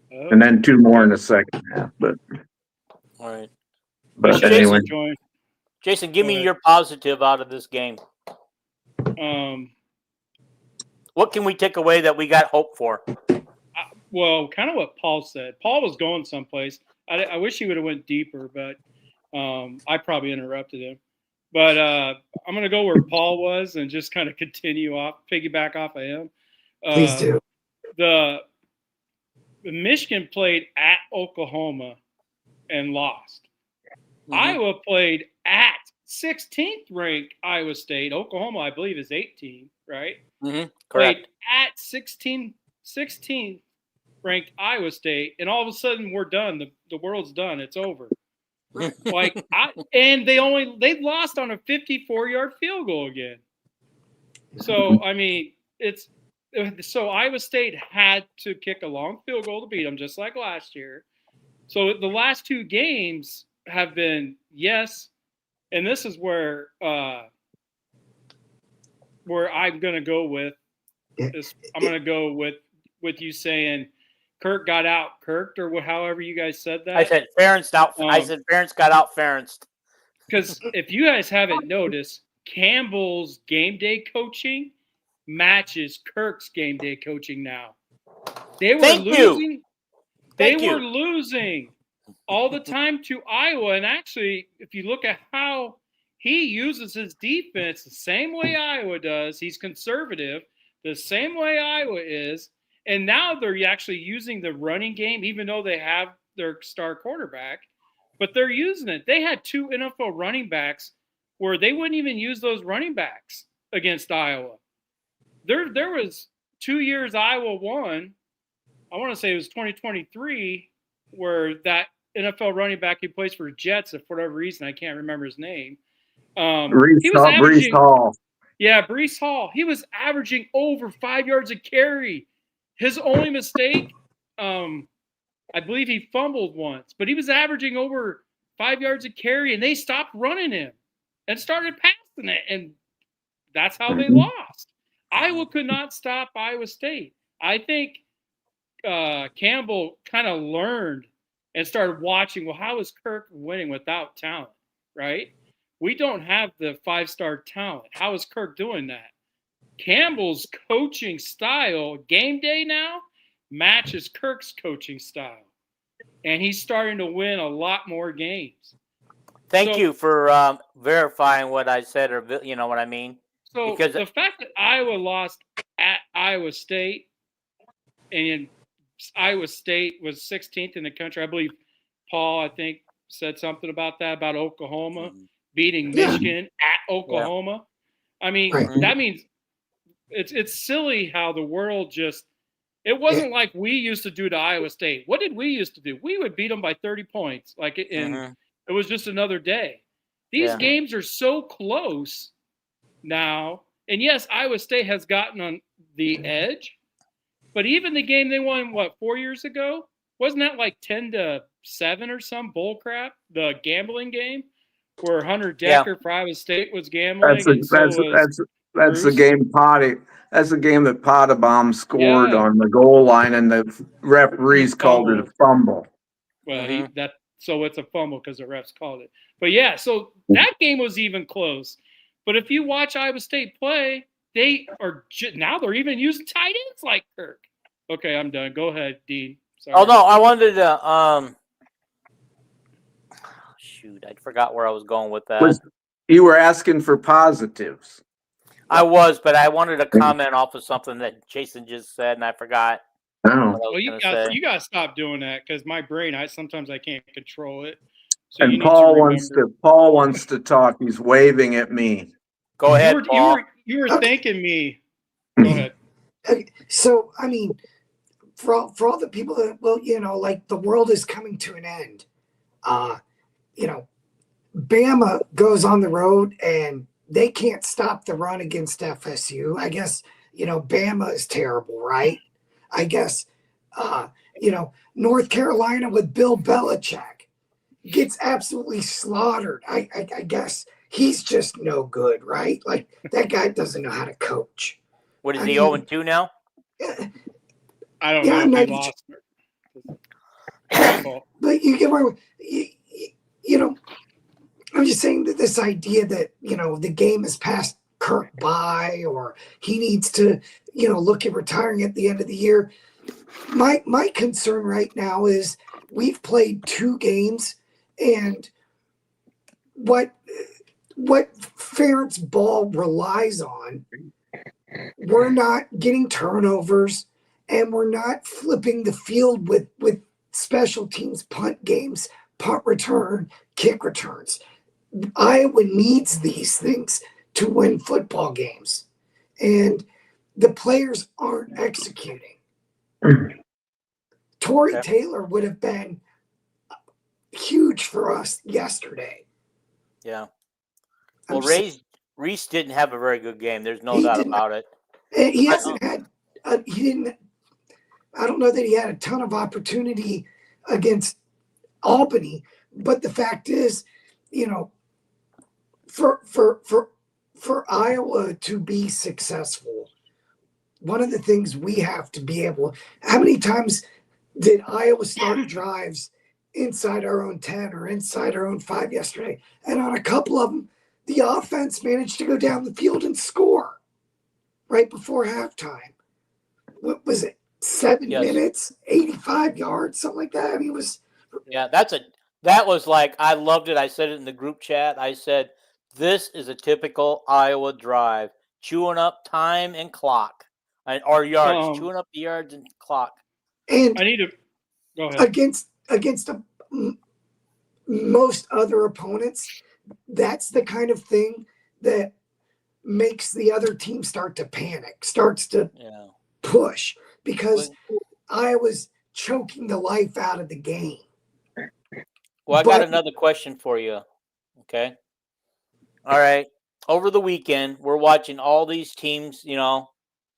and then 2 more in the second half. But all right. But anyway, Jason, give me your positive out of this game. What can we take away that we got hope for? Well, kind of what Paul said. Paul was going someplace. I wish he would have went deeper, but I probably interrupted him. But I'm going to go where Paul was and just kind of piggyback off of him. Please do. The Michigan played at Oklahoma and lost. Mhm. Iowa played at 16th ranked Iowa State. Oklahoma, I believe, is 18, right? Correct. Played at 16th ranked Iowa State, and all of a sudden we're done. The world's done. It's over. And they lost on a 54-yard field goal again. So I mean, so Iowa State had to kick a long field goal to beat them, just like last year. So the last two games have been and this is where I'm going to go with this. I'm going to go with you saying Kirk got out Kirked, or however you guys said that. I said Ferentz out. I said Ferentz got out Ferentz. Because if you guys haven't noticed, Campbell's game day coaching matches Kirk's game day coaching now. They were losing. They were losing all the time to Iowa. And actually, if you look at how he uses his defense, the same way Iowa does, he's conservative, the same way Iowa is. And now they're actually using the running game, even though they have their star quarterback, but they're using it. They had 2 NFL running backs where they wouldn't even use those running backs against Iowa. There was 2 years Iowa won. I want to say it was 2023, where that NFL running back who plays for Jets, for whatever reason, I can't remember his name. Breece Hall. Yeah, Breece Hall. He was averaging over 5 yards a carry. His only mistake, I believe he fumbled once, but he was averaging over 5 yards a carry, and they stopped running him and started passing it, and that's how they lost. Iowa could not stop Iowa State. I think Campbell kind of learned and started watching, well, how is Kirk winning without talent, right? We don't have the 5-star talent. How is Kirk doing that? Campbell's coaching style, game day now, matches Kirk's coaching style. And he's starting to win a lot more games. Thank you for verifying what I said, or you know what I mean. So because the fact that Iowa lost at Iowa State, and Iowa State was 16th in the country, I believe Paul, I think, said something about that, about Oklahoma beating Michigan at Oklahoma. Yeah. I mean, that means it's silly how the world just – it wasn't like we used to do to Iowa State. What did we used to do? We would beat them by 30 points. It was just another day. These games are so close now. And, yes, Iowa State has gotten on the edge. But even the game they won, 4 years ago? Wasn't that like 10-7 or some bull crap? The gambling game where Hunter Decker for Iowa State was gambling. That's the game Potty. That's the game that Potabom scored on the goal line, and the referees called it a fumble. Well, so it's a fumble because the refs called it. But so that game was even close. But if you watch Iowa State play, they are now they're even using tight ends like Kirk. Okay, I'm done. Go ahead, Dean. Sorry. Oh no, I wanted to. Shoot, I forgot where I was going with that. You were asking for positives. I was, but I wanted to comment off of something that Jason just said, and I forgot. Oh. Well, you got to stop doing that because my brain, sometimes I can't control it. So and Paul wants to talk. He's waving at me. Go ahead, Paul. You were thanking me. Go ahead. So, I mean, for all the people that, like the world is coming to an end. Bama goes on the road and they can't stop the run against FSU. I guess, Bama is terrible, right? I guess, North Carolina with Bill Belichick gets absolutely slaughtered. I guess he's just no good, right? Like that guy doesn't know how to coach. What is he 0-2 now? I don't know. If he lost. But I'm just saying that this idea that, the game is passed Kirk by, or he needs to, look at retiring at the end of the year. My concern right now is we've played 2 games, and what Ferentz ball relies on, we're not getting turnovers, and we're not flipping the field with special teams, punt games, punt return, kick returns. Iowa needs these things to win football games, and the players aren't executing. Torrey Taylor would have been huge for us yesterday. Yeah. Well, Reese didn't have a very good game. There's no doubt about it. He hasn't had. He didn't. I don't know that he had a ton of opportunity against Albany, but the fact is, for Iowa to be successful, one of the things we have to be able. How many times did Iowa start drives inside our own 10 or inside our own 5 yesterday? And on a couple of them, the offense managed to go down the field and score right before halftime. What was it? 7 minutes, 85 yards, something like that. I mean, it was. Yeah, that was like, I loved it. I said it in the group chat. I said, this is a typical Iowa drive, chewing up time and clock, or yards, chewing up the yards and clock. And I need to go ahead. Against most other opponents, that's the kind of thing that makes the other team start to panic, starts to push, because Iowa's choking the life out of the game. Well, I got another question for you. Okay. All right. Over the weekend, we're watching all these teams,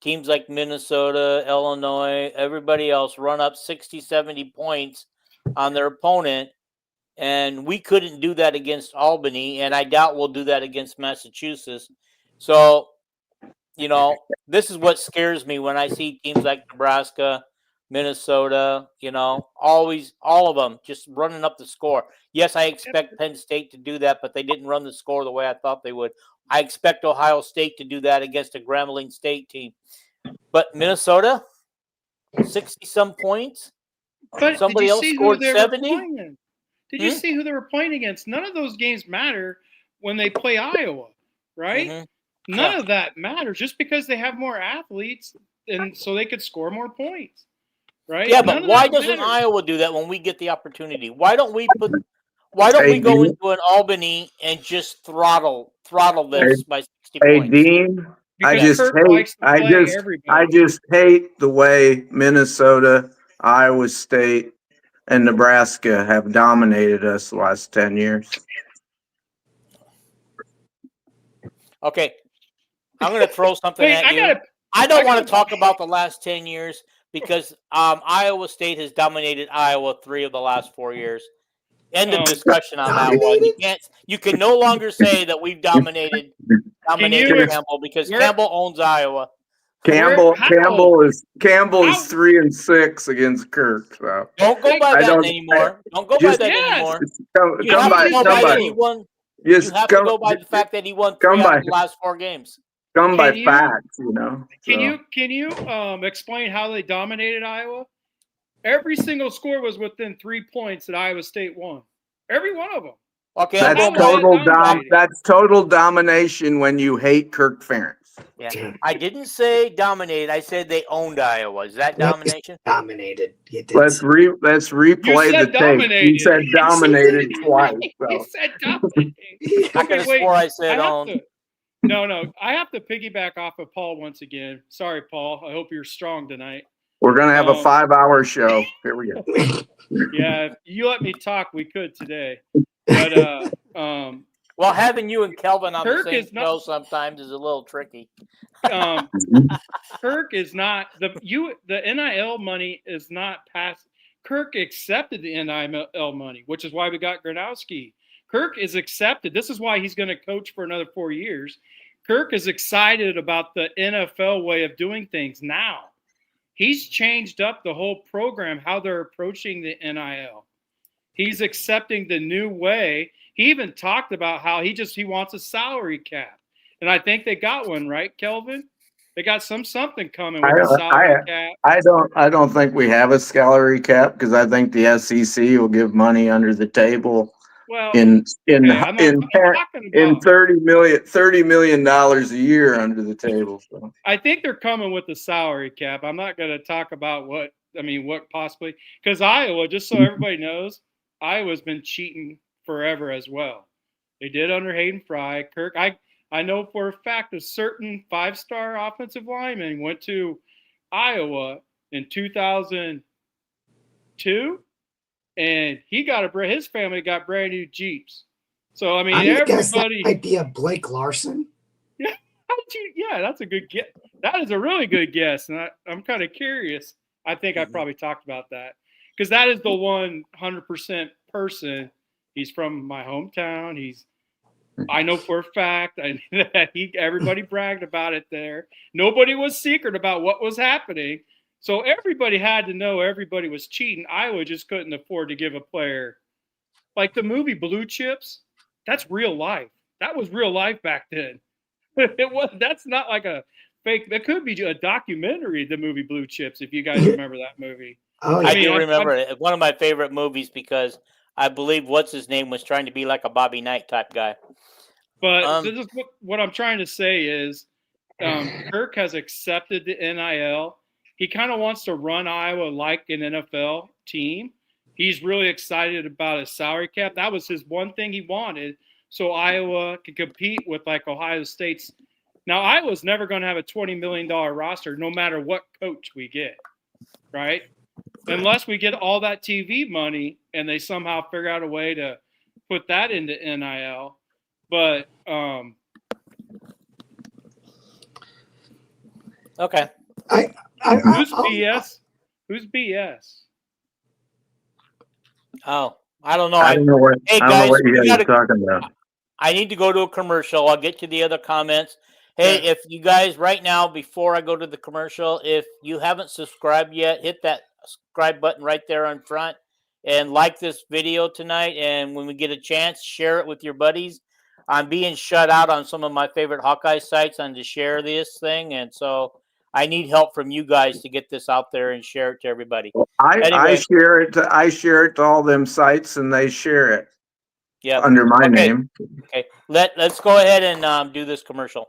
teams like Minnesota, Illinois, everybody else run up 60, 70 points on their opponent. And we couldn't do that against Albany, and I doubt we'll do that against Massachusetts. So, this is what scares me when I see teams like Nebraska, Minnesota, always, all of them just running up the score. Yes, I expect Penn State to do that, but they didn't run the score the way I thought they would. I expect Ohio State to do that against a Grambling State team. But Minnesota, 60-some points. But somebody else scored 70. Did you see who they were playing against? None of those games matter when they play Iowa, right? Mm-hmm. None of that matters just because they have more athletes and so they could score more points, right? Yeah, but why doesn't Iowa do that when we get the opportunity? Why don't we go into an Albany and just throttle this by 60 points? Dean, I just hate the way Minnesota, Iowa State, and Nebraska have dominated us the last 10 years. Okay. I'm going to throw something at you. I don't want to talk about the last 10 years because Iowa State has dominated Iowa 3 of the last 4 years. End of discussion on that one. You can no longer say that we've dominated Campbell because Campbell owns Iowa. Campbell is 3-6 against Kirk. So don't go by that anymore. Don't go by that anymore. You have to go by the fact that he won 3 out of the last 4 games. Come by facts, Can you explain how they dominated Iowa? Every single score was within 3 points that Iowa State won. Every one of them. Okay, that's total domination when you hate Kirk Ferentz. Yeah, I didn't say dominated. I said they owned Iowa. Is that domination? Dominated. Let's replay the tape. You said dominated twice. You said dominated. I could have swore I said owned. No. I have to piggyback off of Paul once again. Sorry, Paul. I hope you're strong tonight. We're going to have a 5-hour show. Here we go. Yeah, if you let me talk, we could today. But well, having you and Kelvin on the same show sometimes is a little tricky. Kirk is not the NIL money is not passed. Kirk accepted the NIL money, which is why we got Gronowski. Kirk is accepted. This is why he's going to coach for another 4 years. Kirk is excited about the NFL way of doing things now. He's changed up the whole program, how they're approaching the NIL. He's accepting the new way. He even talked about how he wants a salary cap. And I think they got one, right, Kelvin? They got something coming with the salary cap. I don't think we have a salary cap because I think the SEC will give money under the table Well, in I'm talking about $30 million a year under the table. So. I think they're coming with the salary cap. I'm not going to talk about what possibly, because Iowa, just so everybody knows, Iowa's been cheating forever as well. They did under Hayden Fry. Kirk, I know for a fact a certain 5-star offensive lineman went to Iowa in 2002, and his family got brand new Jeeps. So I mean, everybody might be a Blake Larson. Yeah, that's a good guess. That is a really good guess, and I'm kind of curious. I think I probably talked about that because that is the 100% person. He's from my hometown. I know for a fact that everybody bragged about it there. Nobody was secret about what was happening. So everybody had to know everybody was cheating. Iowa just couldn't afford to give a player like the movie Blue Chips. That's real life. That was real life back then. That's not like a fake. That could be a documentary, the movie Blue Chips, if you guys remember that movie. Oh, I do remember it. One of my favorite movies because I believe what's his name was trying to be like a Bobby Knight type guy. But this is what I'm trying to say is Kirk has accepted the NIL. He kind of wants to run Iowa like an NFL team. He's really excited about his salary cap. That was his one thing he wanted, so Iowa can compete with like Ohio State's. Now, Iowa's never going to have a $20 million roster no matter what coach we get, right? Unless we get all that TV money and they somehow figure out a way to put that into NIL. But okay. Who's BS? Who's BS? Oh, I don't know. I don't know what, hey I don't guys, know what you guys are talking about. I need to go to a commercial. I'll get to the other comments. Hey, if you guys right now, before I go to the commercial, if you haven't subscribed yet, hit that subscribe button right there on front and like this video tonight. And when we get a chance, share it with your buddies. I'm being shut out on some of my favorite Hawkeye sites on to share this thing. And so I need help from you guys to get this out there and share it to everybody. I share it to all them sites and they share it. Yeah. Under my name. Okay. Let's go ahead and do this commercial.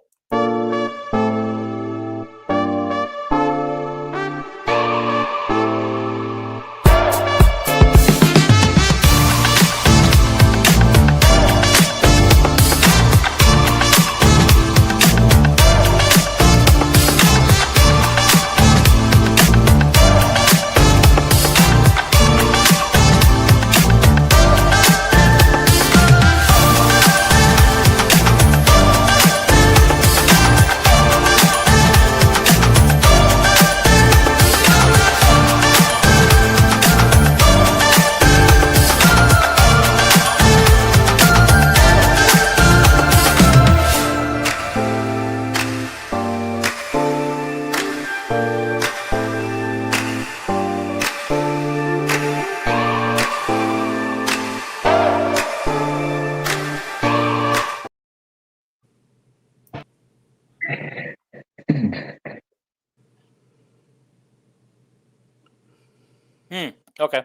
Okay.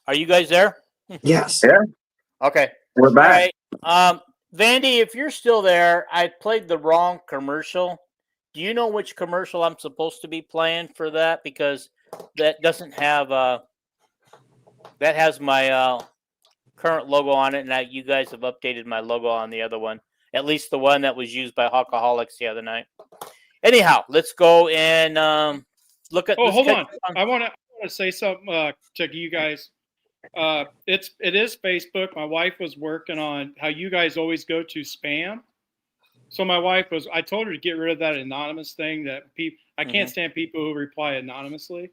Are you guys there? Yes. Yeah. Okay. We're back. All right. Vandy, if you're still there, I played the wrong commercial. Do you know which commercial I'm supposed to be playing for that? Because that doesn't have that has my current logo on it, and you guys have updated my logo on the other one. At least the one that was used by Hawkeyes the other night. Anyhow, let's go and look at. Oh, hold on. I want to say something to you guys. It is Facebook. My wife was working on how you guys always go to spam. So my wife I told her to get rid of that anonymous thing that I can't stand people who reply anonymously.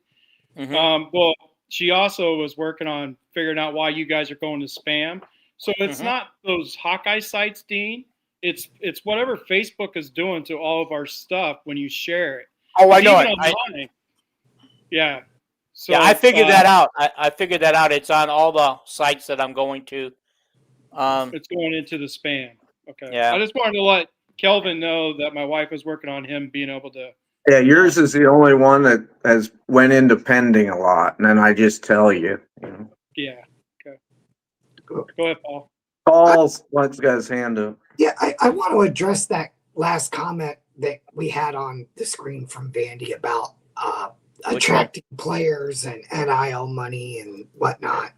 Well, she also was working on figuring out why you guys are going to spam. So it's not those Hawkeye sites, Dean. It's whatever Facebook is doing to all of our stuff when you share it. Oh, I know it. Yeah. So, yeah, I figured that out. I figured that out. It's on all the sites that I'm going to. It's going into the spam. Okay. Yeah. I just wanted to let Kelvin know that my wife was working on him being able to Yeah, yours is the only one that has went into pending a lot, and then I just tell you. Yeah. Okay. Go ahead, Paul. Paul's got his hand up. Yeah, I want to address that last comment that we had on the screen from Vandy about attracting players and NIL money and whatnot.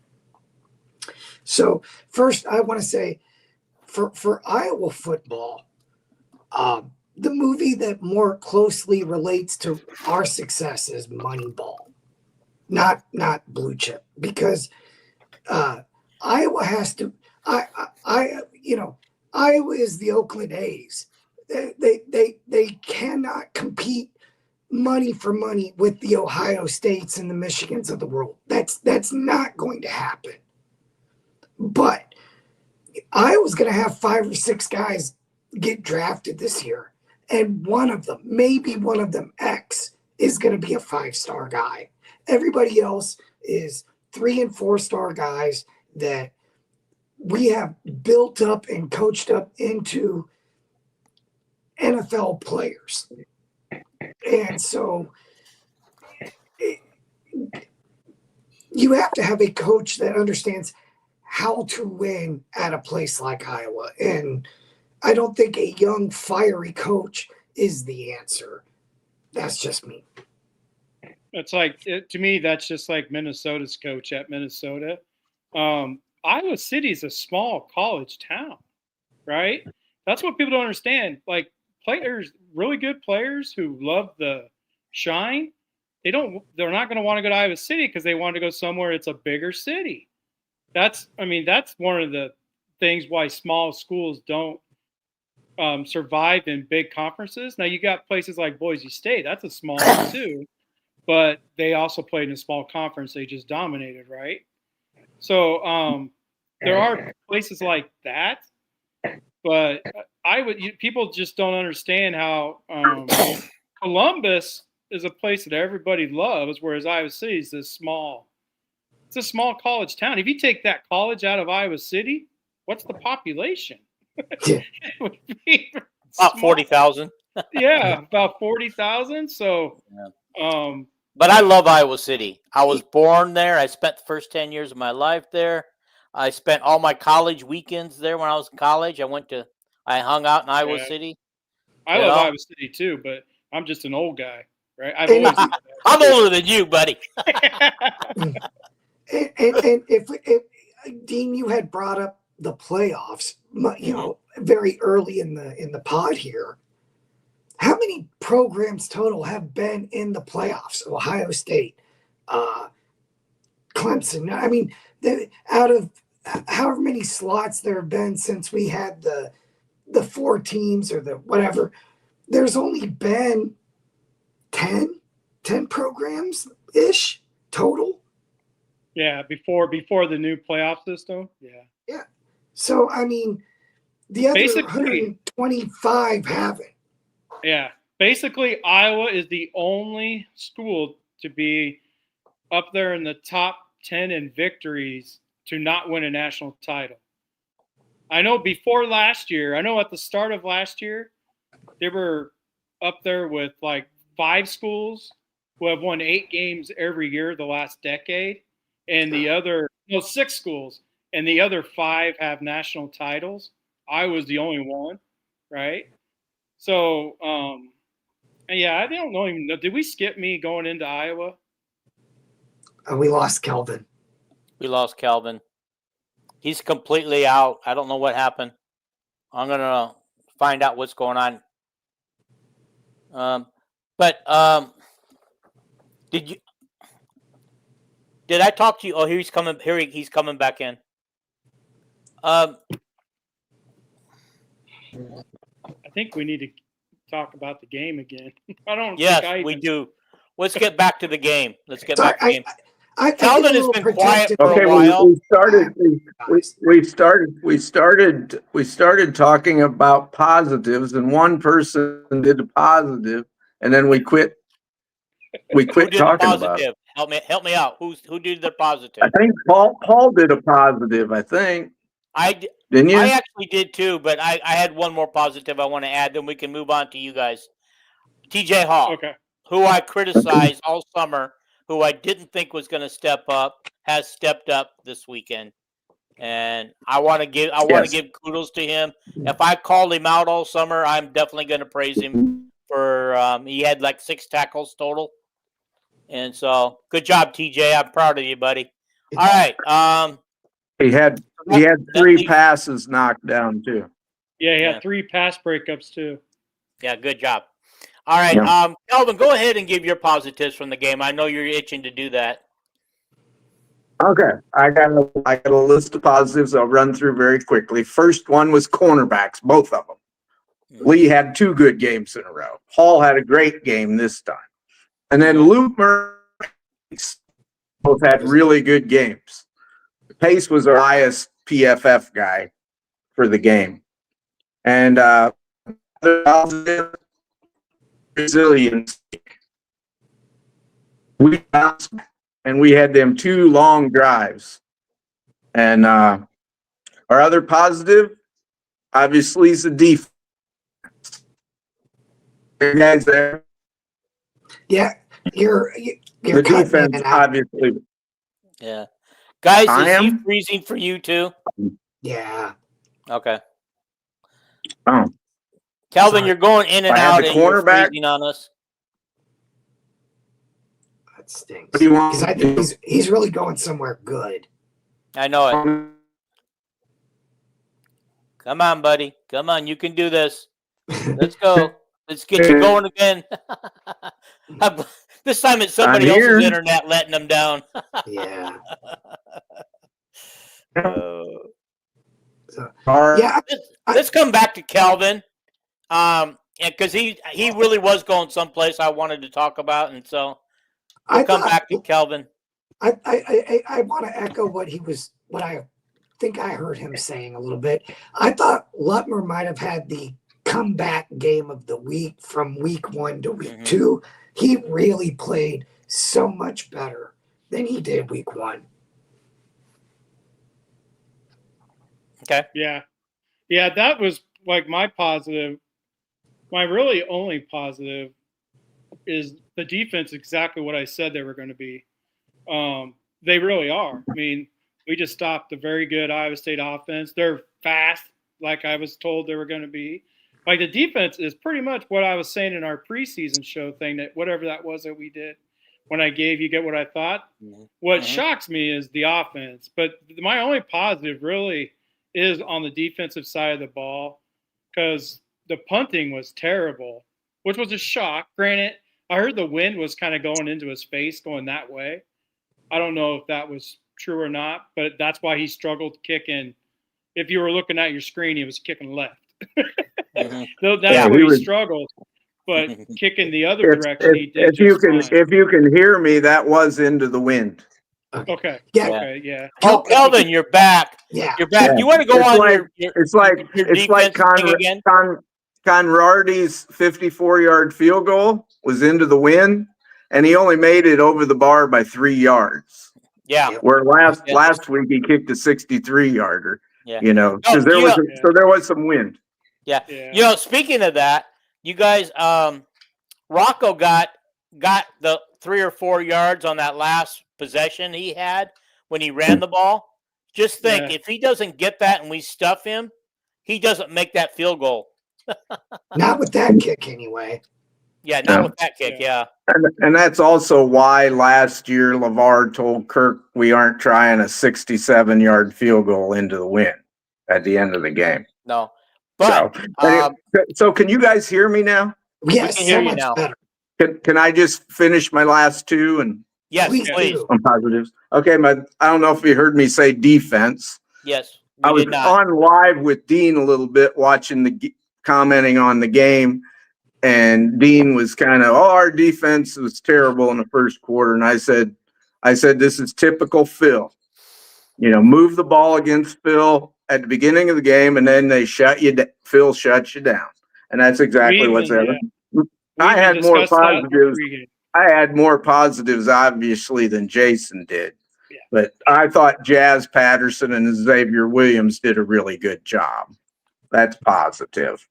So first, I want to say for Iowa football, the movie that more closely relates to our success is Moneyball, not Blue Chip, because Iowa has to. Iowa is the Oakland A's. They cannot compete money for money with the Ohio States and the Michigans of the world. That's not going to happen. But Iowa's going to have 5 or 6 guys get drafted this year, and one of them, maybe one of them, X, is going to be a 5-star guy. Everybody else is 3 and 4-star guys that we have built up and coached up into NFL players. And so you have to have a coach that understands how to win at a place like Iowa. And I don't think a young, fiery coach is the answer. That's just me. It's like, to me, that's just like Minnesota's coach at Minnesota. Iowa City is a small college town, right? That's what people don't understand. Like players, really good players who love the shine, they're not going to want to go to Iowa City because they want to go somewhere it's a bigger city. That's one of the things why small schools don't survive in big conferences. Now you got places like Boise State, that's a small one too, but they also played in a small conference. They just dominated, right? So there are places like that, but people just don't understand how Columbus is a place that everybody loves, whereas Iowa City is it's a small college town. If you take that college out of Iowa City, what's the population? It would be About 40,000. Yeah, about 40,000. So, but I love Iowa City. I was born there. I spent the first 10 years of my life there. I spent all my college weekends there when I was in college. I hung out in Iowa City. I love Iowa City too, but I'm just an old guy, right? I'm older than you, buddy. And if Dean, you had brought up the playoffs, very early in the pod here. How many programs total have been in the playoffs? Ohio State, Clemson. I mean, out of however many slots there have been since we had the 4 teams or the whatever, there's only been 10 programs ish total. Yeah, before the new playoff system. Yeah. Yeah. So I mean, the other 125 haven't. Yeah. Basically, Iowa is the only school to be up there in the top 10 in victories to not win a national title. I know before last year, at the start of last year, they were up there with like 5 schools who have won 8 games every year the last decade. And the other, 6 schools, and the other 5 have national titles. I was the only one, right? So, I don't know even know. Did we skip me going into Iowa? We lost Kelvin. He's completely out. I don't know what happened. I'm going to find out what's going on. Did I talk to you? Oh, here he's coming. He's coming back in. I think we need to talk about the game again. Yes, we do. Let's get back to the game. Calvin has been quiet for a while. We started talking about positives, and one person did a positive, and then we quit. We quit talking about it. Help me out. Who did the positive? I think Paul did a positive. I think didn't you? I actually did too, but I had one more positive I want to add. Then we can move on to you guys. TJ Hawk. Okay. who I criticized all summer, who I didn't think was going to step up, has stepped up this weekend. And I want to give kudos to him. If I called him out all summer, I'm definitely going to praise him for he had like 6 tackles total. And so good job, TJ. I'm proud of you, buddy. All right. He had 3 passes knocked down too. Yeah, he had 3 pass breakups too. Yeah, good job. All right. Yeah. Kelvin, go ahead and give your positives from the game. I know you're itching to do that. Okay, I got a list of positives I'll run through very quickly. First one was cornerbacks, both of them. Lee had 2 good games in a row. Hall had a great game this time. And then Luke Murray both had really good games. Pace was our highest PFF guy for the game. And resilience. We bounced back. And we had them 2 long drives. And our other positive, obviously, is the defense. You guys there? Yeah, you're The defense, obviously. Yeah. Guys, is he freezing for you too? Yeah. Okay. Oh. Kelvin, you're going in and out and you're freezing on us. Stinks. What do you want? Because I think he's really going somewhere good. I know it. Come on, buddy. Come on. You can do this. Let's go. Let's get you going again. This time it's somebody else's internet letting them down. Yeah. Let's come back to Kelvin. Because he really was going someplace I wanted to talk about, and so we'll come back to Kelvin. I want to echo what I think I heard him saying a little bit. I thought Lutmer might have had the comeback game of the week from week 1 to week 2. He really played so much better than he did week 1. Okay. Yeah. Yeah, that was like my positive. My really only positive is the defense, exactly what I said they were going to be. They really are. I mean, we just stopped a very good Iowa State offense. They're fast, like I was told they were going to be. Like, the defense is pretty much what I was saying in our preseason show thing, that whatever that was that we did when I gave you get what I thought. What shocks me is the offense. But my only positive really is on the defensive side of the ball, because the punting was terrible, which was a shock. Granted, I heard the wind was kind of going into his face, going that way. I don't know if that was true or not, but that's why he struggled kicking. If you were looking at your screen, he was kicking left. So that's where he struggled. But kicking the other direction, he did. If you can hear me, that was into the wind. Okay. Yeah. Okay. Yeah. Oh, Kelvin, you're back. Yeah. You're back. Yeah. You want to go it's on like, your it's like Conradi's 54-yard field goal was into the wind, and he only made it over the bar by 3 yards. Yeah. Where last week he kicked a 63-yarder. Yeah. You know, because there was some wind. Yeah. You know, speaking of that, you guys, Rocco got the 3 or 4 yards on that last possession he had when he ran the ball. Just think, if he doesn't get that and we stuff him, he doesn't make that field goal. Not with that kick, anyway. Yeah, not with that kick. Yeah. And that's also why last year LeVar told Kirk we aren't trying a 67-yard field goal into the wind at the end of the game. No. But so can you guys hear me now? Yes, we can hear you now. Better. Can I just finish my last 2 and yes, please. On positives? Okay, I don't know if you heard me say defense. Yes. I was on live with Dean a little bit, commenting on the game, and Dean was kind of, our defense was terrible in the first quarter, and I said, this is typical Phil. You know, move the ball against Phil at the beginning of the game, and then Phil shuts you down, and that's exactly what's happening. I had more positives. I had more positives, obviously, than Jason did. Yeah. But I thought Jazz Patterson and Xavier Williams did a really good job. That's positive.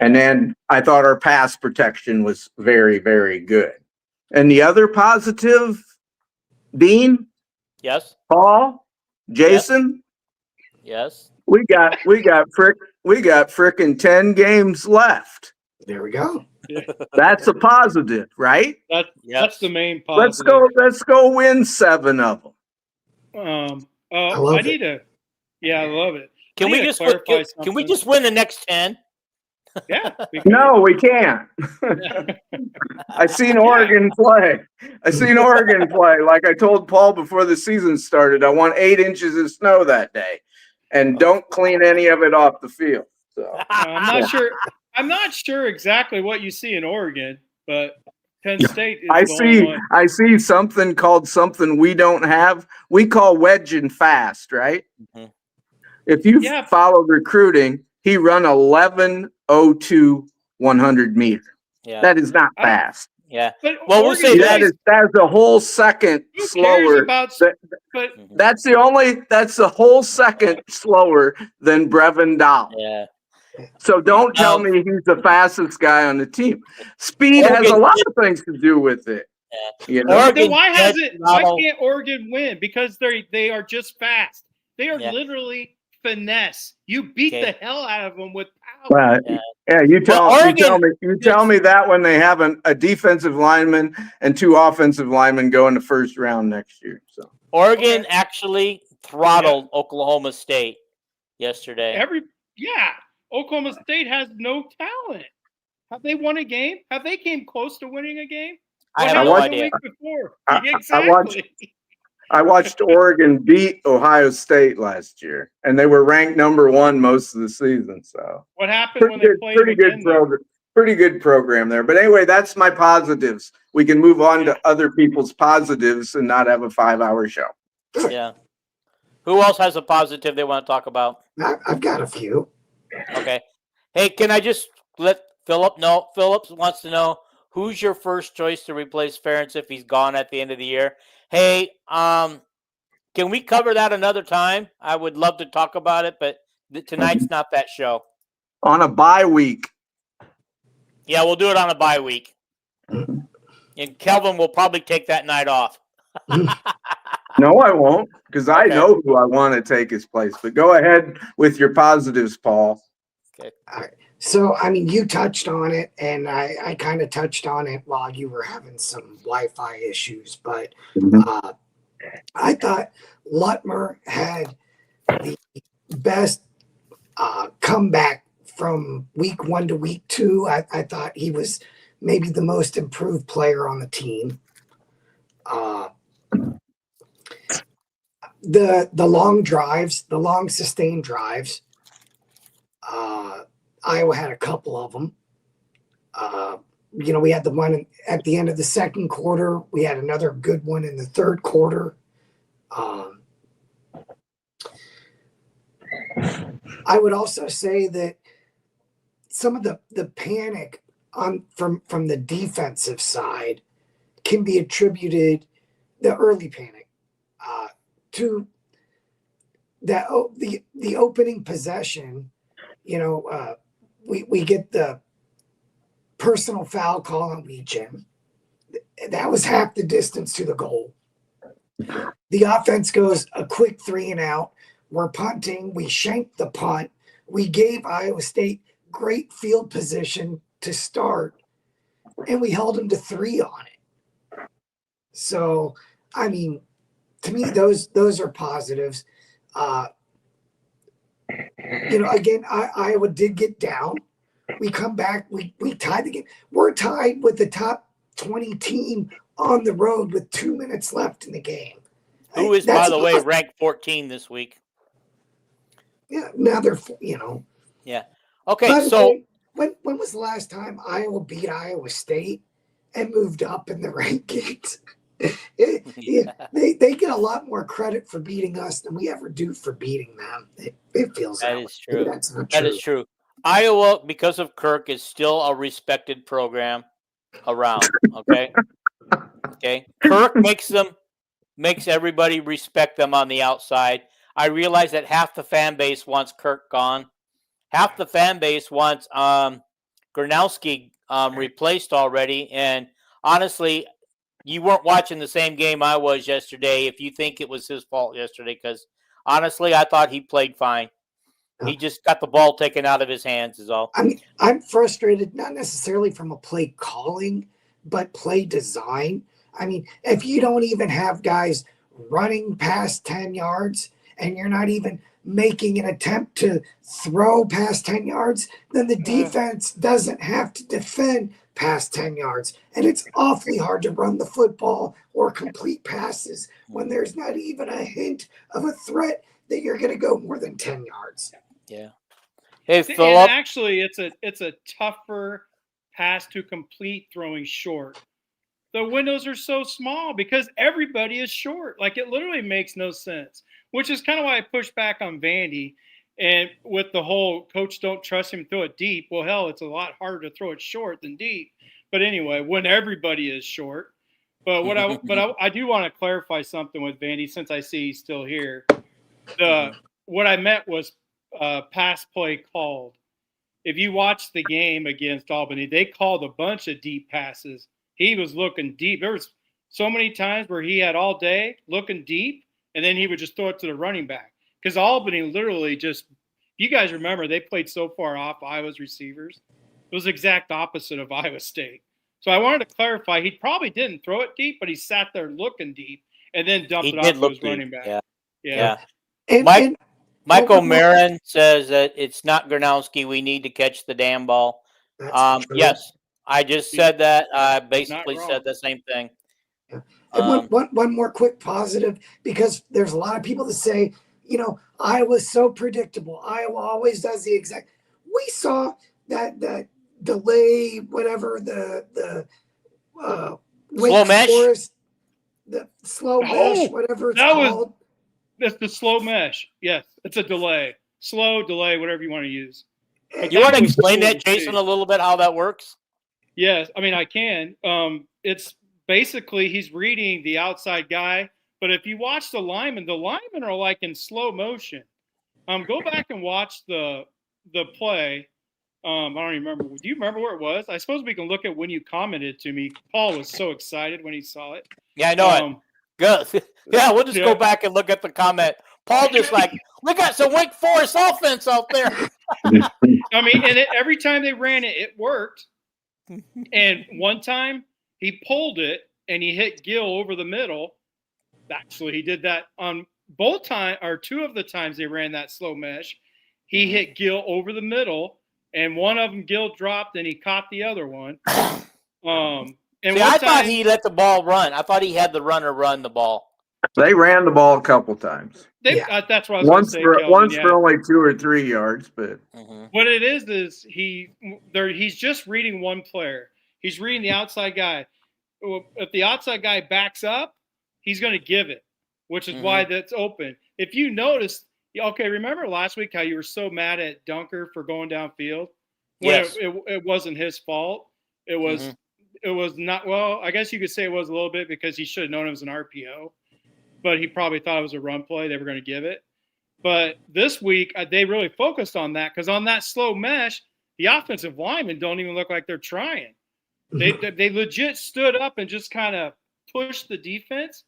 And then I thought our pass protection was very, very good. And the other positive, Dean, Yes. Paul, Jason, Yes. we got frickin' 10 games left. There we go. That's a positive, right? That's the main Let's positive. go win 7 of them. I love I need to. Yeah, I love it. Can I we need to just clarify can we something. just win the next 10? Yeah. No, we can't. I seen Oregon play. Like I told Paul before the season started, I want 8 inches of snow that day, and don't clean any of it off the field. So I'm not sure. I'm not sure exactly what you see in Oregon, but Penn State is I the only one. see something called something we don't have. We call wedging fast, right? Mhm. If you Yeah. follow recruiting, he run 11:02 100 meter. Yeah. That is not fast. Yeah. But Well, we'll Oregon say That this. is a whole second Who cares slower. about? But That's the whole second slower than Brevin Dahl. Yeah. So don't tell me he's the fastest guy on the team. Speed has a Oregon lot of things to do with it. Yeah. You know? Oregon then why did why not- can't Oregon win? Because they are just fast. They are Yeah. literally finesse. You beat Okay. the hell out of them with power. Well, Yeah. yeah, you tell Oregon- me that when they have a defensive lineman and 2 offensive linemen go in the first round next year. So Oregon actually throttled Oklahoma State yesterday. Oklahoma State has no talent. Have they won a game? Have they came close to winning a game? I What have no happened the idea. week before? I Exactly. I watched Oregon beat Ohio State last year, and they were ranked number 1 most of the season. So What happened when they played pretty good again? Though? program. Pretty good program there. But anyway, that's my positives. We can move on to other people's positives and not have a 5-hour show. Yeah. Who else has a positive they want to talk about? I've got a few. Okay. Hey, can I just let Philip know? Phillips wants to know who's your first choice to replace Ferentz if he's gone at the end of the year. Hey, can we cover that another time? I would love to talk about it, but tonight's not that show. On a bye week. Yeah, we'll do it on a bye week. And Kelvin will probably take that night off. No, I won't, because I Okay. know who I want to take his place. But go ahead with your positives, Paul. So, I mean, you touched on it, and I kind of touched on it while you were having some Wi-Fi issues. But I thought Lutmer had the best comeback from week 1 to week 2. I thought he was maybe the most improved player on the team. The long drives, the long sustained drives. Iowa had a couple of them. We had the one at the end of the second quarter. We had another good one in the third quarter. I would also say that some of the panic from the defensive side can be attributed, the early panic, to that the opening possession. We get the personal foul call on Weechin. That was half the distance to the goal. The offense goes a quick 3 and out. We're punting. We shanked the punt. We gave Iowa State great field position to start, and we held them to 3 on it. So, I mean, to me, those are positives. Again, Iowa did get down. We come back. We tied the game. We're tied with the top 20 team on the road with 2 minutes left in the game. Who is, by the way, ranked 14 this week. Yeah, now they're, Yeah. Okay, so when was the last time Iowa beat Iowa State and moved up in the rankings? They get a lot more credit for beating us than we ever do for beating them. It feels that that is true. That's not true. That is true. Iowa, because of Kirk, is still a respected program around. Okay. Okay. Kirk makes everybody respect them on the outside. I realize that half the fan base wants Kirk gone. Half the fan base wants Gronowski replaced already. And honestly, you weren't watching the same game I was yesterday if you think it was his fault yesterday, because honestly, I thought he played fine. He just got the ball taken out of his hands is all. I mean, I'm frustrated, not necessarily from a play calling, but play design. I mean, if you don't even have guys running past 10 yards and you're not even making an attempt to throw past 10 yards, then the defense doesn't have to defend past 10 yards. And it's awfully hard to run the football or complete passes when there's not even a hint of a threat that you're going to go more than 10 yards. Yeah. Hey, And Philip. actually, it's a tougher pass to complete throwing short. The windows are so small because everybody is short. Like, it literally makes no sense, which is kind of why I push back on Vandy. And with the whole coach don't trust him, throw it deep. Well, hell, it's a lot harder to throw it short than deep. But anyway, when everybody is short. But I do want to clarify something with Vandy since I see he's still here. What I meant was pass play called. If you watch the game against Albany, they called a bunch of deep passes. He was looking deep. There was so many times where he had all day looking deep, and then he would just throw it to the running back. Because Albany literally just, you guys remember, they played so far off Iowa's receivers. It was the exact opposite of Iowa State. So I wanted to clarify, he probably didn't throw it deep, but he sat there looking deep and then dumped it off to his running back. Yeah. And Michael Marin says that it's not Gronowski. We need to catch the damn ball. Yes, I just said that. I basically said the same thing. Yeah. And one more quick positive, because there's a lot of people that say, you know, Iowa's so predictable. Iowa always does the exact. We saw that delay, whatever the slow mesh, Forest, the slow mesh, whatever it's called. That's the slow mesh. Yes, it's a delay, slow delay, whatever you want to use. You want to explain that, Jason, a little bit how that works? Yes, I mean I can. It's basically he's reading the outside guy, but if you watch the linemen are like in slow motion. Go back and watch the play. I don't even remember. Do you remember where it was? I suppose we can look at when you commented to me. Paul was so excited when he saw it. Yeah, I know it. Good. Yeah, we'll just go back and look at the comment. Paul just like, we got some Wake Forest offense out there. I mean, and every time they ran it, it worked. And one time he pulled it and he hit Gill over the middle. Actually, he did that on both times, or two of the times they ran that slow mesh. He hit Gill over the middle, and one of them Gill dropped and he caught the other one. And I thought he let the ball run. I thought he had the runner run the ball. They ran the ball a couple times. That's what I was going to say. Once for only 2 or 3 yards, but what it is he's just reading one player. He's reading the outside guy. If the outside guy backs up, he's going to give it, which is why that's open. If you notice, okay, remember last week how you were so mad at Dunker for going downfield? Yes. It wasn't his fault. It was. It was not, well, I guess you could say it was a little bit because he should have known it was an RPO, but he probably thought it was a run play. They were going to give it. But this week, they really focused on that because on that slow mesh, the offensive linemen don't even look like they're trying. They legit stood up and just kind of pushed the defense.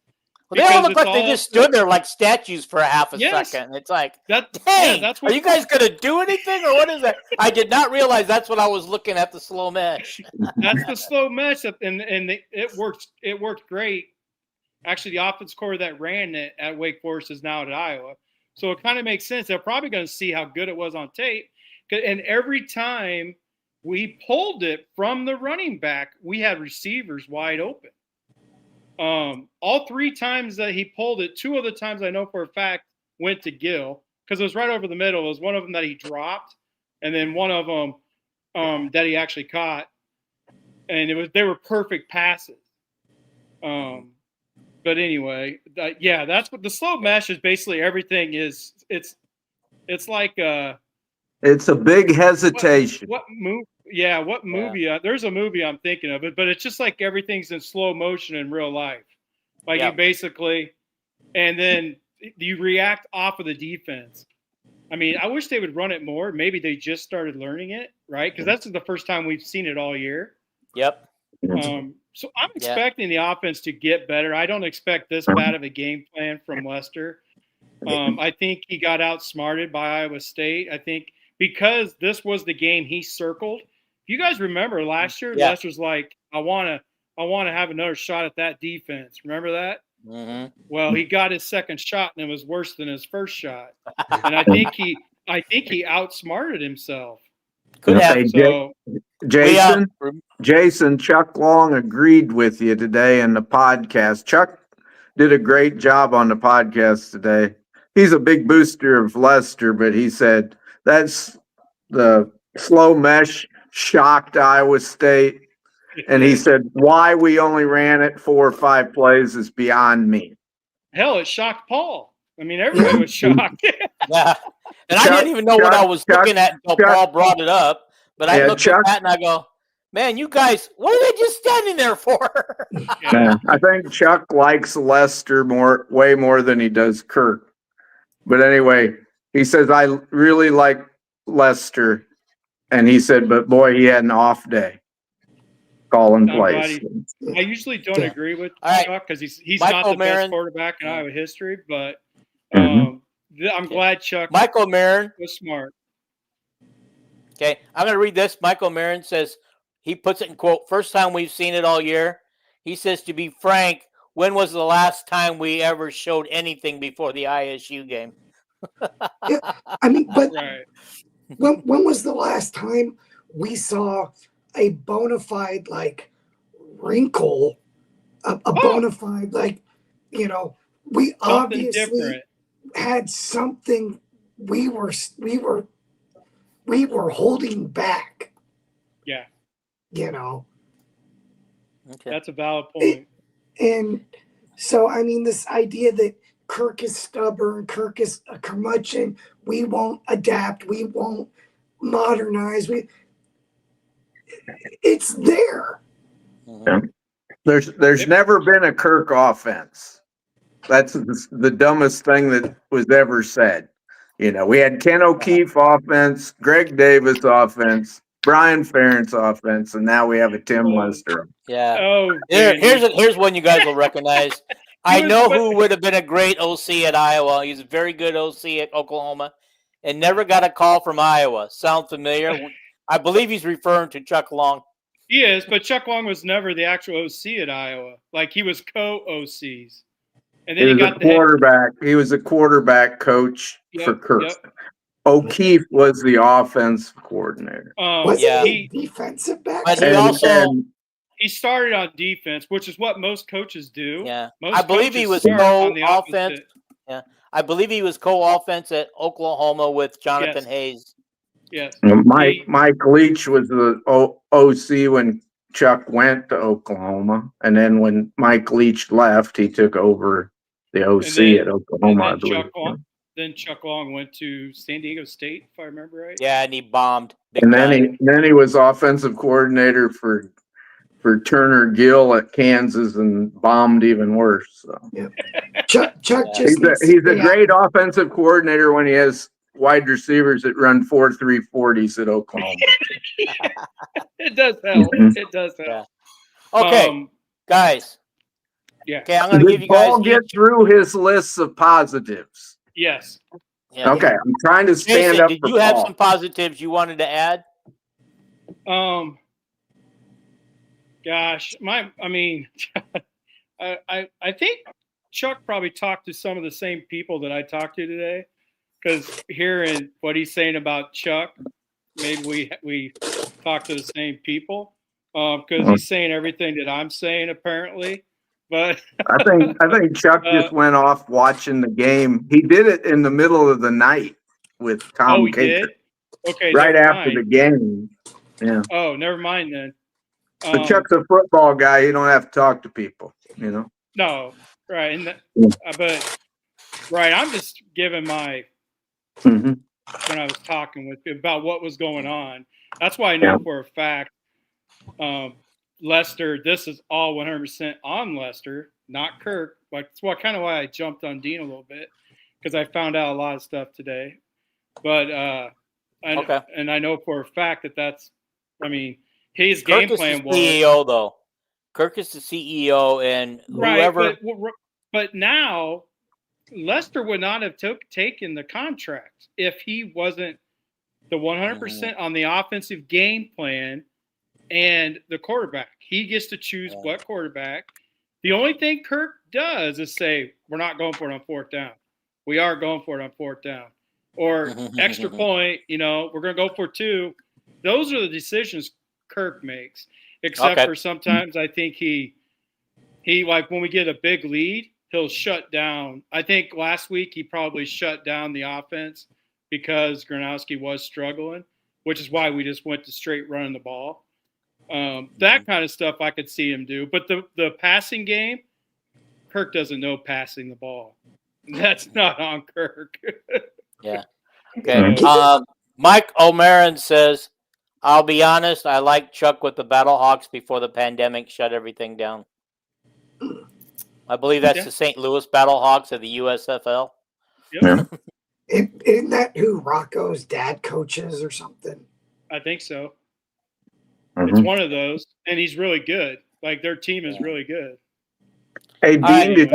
Well, they all look like they just stood there like statues for a half a second. It's like, dang, are you guys going to do anything or what is that? I did not realize that's what I was looking at, the slow mesh. That's the slow mesh, and it worked. It worked great. Actually, the offense core that ran it at Wake Forest is now at Iowa. So it kind of makes sense. They're probably going to see how good it was on tape. And every time we pulled it from the running back, we had receivers wide open. All 3 times that he pulled it, 2 of the times I know for a fact went to Gill because it was right over the middle. It was one of them that he dropped, and then one of them that he actually caught, and they were perfect passes. But anyway, that's what the slow mesh is. Basically, everything is. It's like it's a big hesitation. What movie? Yeah, what movie? Yeah. There's a movie I'm thinking of it, but it's just like everything's in slow motion in real life. Like you basically, and then you react off of the defense. I mean, I wish they would run it more. Maybe they just started learning it, right? Because that's the first time we've seen it all year. Yep. So I'm expecting the offense to get better. I don't expect this bad of a game plan from Lester. I think he got outsmarted by Iowa State. I think because this was the game he circled. If you guys remember last year, Lester's like, I want to have another shot at that defense. Remember that? Mm-hmm. Well, he got his second shot and it was worse than his first shot. And I think he outsmarted himself. Could have. So, Jason, Chuck Long agreed with you today in the podcast. Chuck did a great job on the podcast today. He's a big booster of Lester, but he said that's the slow mesh shocked Iowa State. And he said, why we only ran it 4 or 5 plays is beyond me. Hell, it shocked Paul. I mean, everybody was shocked. Yeah. And I didn't even know what I was looking at until Paul brought it up. But I looked at that and I go, man, you guys, what are they just standing there for? I think Chuck likes Lester way more than he does Kirk. But anyway, he says, I really like Lester. And he said, but boy, he had an off day. Calling plays. I usually don't agree with Chuck because he's not the best quarterback in Iowa history, but I'm glad Chuck Michael Marin was smart. Okay, I'm going to read this. Michael Marin says, he puts it in quote, first time we've seen it all year. He says, to be frank, when was the last time we ever showed anything before the ISU game? Yeah, I mean, but when was the last time we saw a bona fide wrinkle, a bona fide we obviously had something we were holding back. Yeah. Okay. That's a valid point. And so, I mean, this idea that Kirk is stubborn, Kirk is a curmudgeon, we won't adapt, we won't modernize, it's there. Yeah. There's never been a Kirk offense. That's the dumbest thing that was ever said. We had Ken O'Keefe offense, Greg Davis offense, Brian Ferentz offense, and now we have a Tim Lester. Yeah. Oh, here's one you guys will recognize. I know who would have been a great OC at Iowa. He's a very good OC at Oklahoma and never got a call from Iowa. Sound familiar? I believe he's referring to Chuck Long. He is, but Chuck Long was never the actual OC at Iowa. He was co-OCs. And then he got the quarterback. He was a quarterback coach for Kirk. Yep. O'Keefe was the offense coordinator. Was he defensive back? But he started on defense, which is what most coaches do. Yeah, I believe he was co-offense. Yeah, I believe he was co-offense at Oklahoma with Jonathan Hayes. Yes. Mike Leach was the OC when Chuck went to Oklahoma, and then when Mike Leach left, he took over the OC at Oklahoma. I believe. Then Chuck Long went to San Diego State, if I remember right. Yeah, and he bombed. And then he was offensive coordinator for Turner Gill at Kansas and bombed even worse. So. Yeah. Chuck he's a great offensive coordinator when he has wide receivers that run 4.3 40s at Oklahoma. It does help. It does help. Yeah. Okay, guys. Yeah. Okay, I'm going to give you guys. Paul get through his lists of positives. Yes. Yeah. Okay, I'm trying to stand up. Did you have some positives you wanted to add? Gosh, I think Chuck probably talked to some of the same people that I talked to today, because hearing what he's saying about Chuck, maybe we talked to the same people, because he's saying everything that I'm saying apparently. But I think Chuck just went off watching the game. He did it in the middle of the night with Tom Caker. Did? Okay, right after the game. Yeah. Oh, never mind then. But Chuck's a football guy. You don't have to talk to people, No, right. I'm just giving my when I was talking with about what was going on. That's why I know for a fact Lester, this is all 100% on Lester, not Kirk. That's kind of why I jumped on Dean a little bit, because I found out a lot of stuff today. But Okay. and I know for a fact that's. I mean, his Kirk game is plan the was CEO, though. Kirk is the CEO, and whoever. But now Lester would not have taken the contract if he wasn't the 100% on the offensive game plan and the quarterback. He gets to choose what quarterback. The only thing Kirk does is say, we're not going for it on fourth down. We are going for it on fourth down. Or extra point, we're going to go for 2. Those are the decisions Kirk makes. Except for sometimes I think he like when we get a big lead, he'll shut down. I think last week he probably shut down the offense because Gronowski was struggling, which is why we just went to straight running the ball. That kind of stuff I could see him do. But the passing game, Kirk doesn't know passing the ball. That's not on Kirk. Yeah. Okay. Mike O'Marin says, I'll be honest, I liked Chuck with the Battle Hawks before the pandemic shut everything down. I believe that's the St. Louis Battle Hawks of the USFL. Yep. Isn't that who Rocco's dad coaches or something? I think so. It's one of those, and he's really good. Like their team is really good. Hey, Dean, did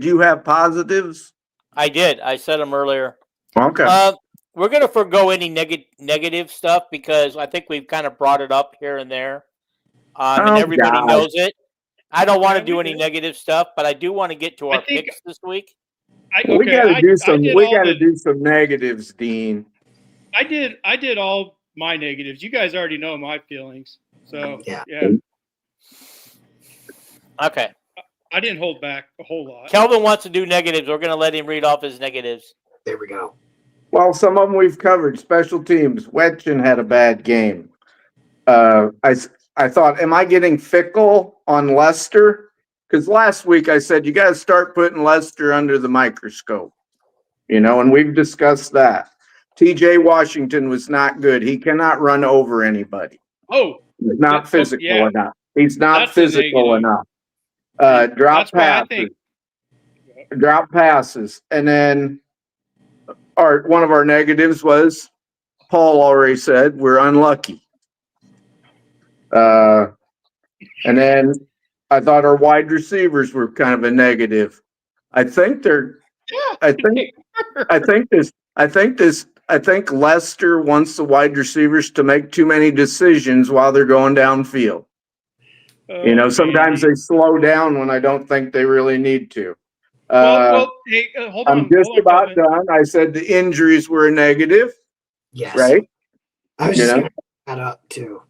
you have positives? I did. I said them earlier. Okay. We're going to forgo any negative stuff because I think we've kind of brought it up here and there. And everybody knows it. I don't want to do any negative stuff, but I do want to get to our picks this week. We got to do some. We got to do some negatives, Dean. I did all my negatives. You guys already know my feelings, so yeah. Okay. I didn't hold back a whole lot. Kelvin wants to do negatives. We're going to let him read off his negatives. There we go. Well, some of them we've covered. Special teams. Wetchen had a bad game. I thought, am I getting fickle on Lester? Because last week I said, you got to start putting Lester under the microscope, and we've discussed that. TJ Washington was not good. He cannot run over anybody. Oh, he's not physical enough. He's not physical enough. Drop passes. And then one of our negatives was Paul already said we're unlucky. And then I thought our wide receivers were kind of a negative. I think Lester wants the wide receivers to make too many decisions while they're going downfield. Sometimes they slow down when I don't think they really need to. Hey, hold on. I'm just about done. I said the injuries were a negative. Yes. Right? I was just going to add up too.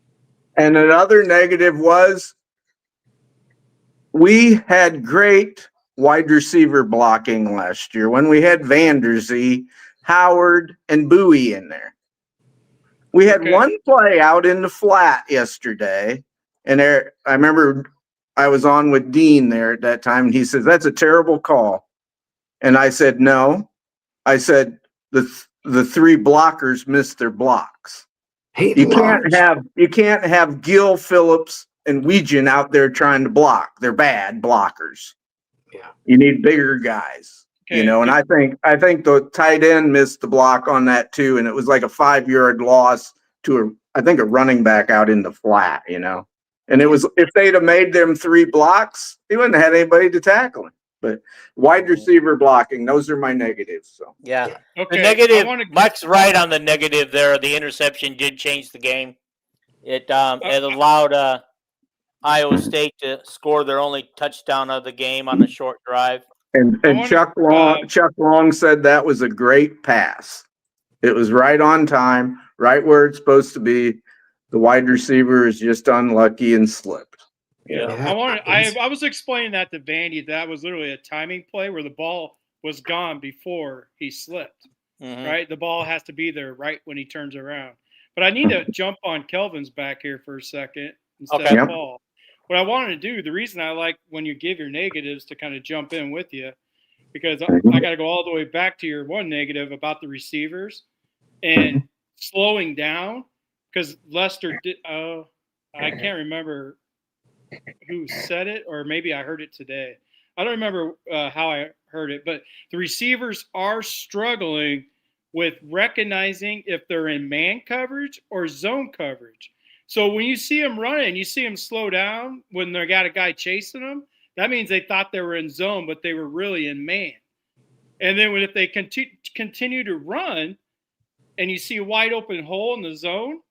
And another negative was we had great wide receiver blocking last year when we had Vanderzee, Howard, and Bowie in there. We had one play out in the flat yesterday, and I remember I was on with Dean there at that time, and he says, that's a terrible call. And I said, no. I said, the 3 blockers missed their blocks. You can't have Gill, Phillips, and Weegan out there trying to block. They're bad blockers. Yeah. You need bigger guys. And I think the tight end missed the block on that too, and it was like a 5-yard loss to a running back out in the flat, And it was, if they'd have made them 3 blocks, he wouldn't have had anybody to tackle him. But wide receiver blocking, those are my negatives. So yeah. Okay. The negative, Mike's right on the negative there. The interception did change the game. It allowed Iowa State to score their only touchdown of the game on a short drive. And Chuck Long said that was a great pass. It was right on time, right where it's supposed to be. The wide receiver is just unlucky and slipped. Yeah. I was explaining that to Vandy. That was literally a timing play where the ball was gone before he slipped. Mm-hmm. Right? The ball has to be there right when he turns around. But I need to jump on Kelvin's back here for a second instead of Paul. What I wanted to do, the reason I like when you give your negatives to kind of jump in with you, because I got to go all the way back to your one negative about the receivers and slowing down, because Lester did. I can't remember who said it, or maybe I heard it today. I don't remember how I heard it, but the receivers are struggling with recognizing if they're in man coverage or zone coverage. So when you see them running, you see them slow down when they got a guy chasing them, that means they thought they were in zone, but they were really in man. And then if they continue to run and you see a wide open hole in the zone,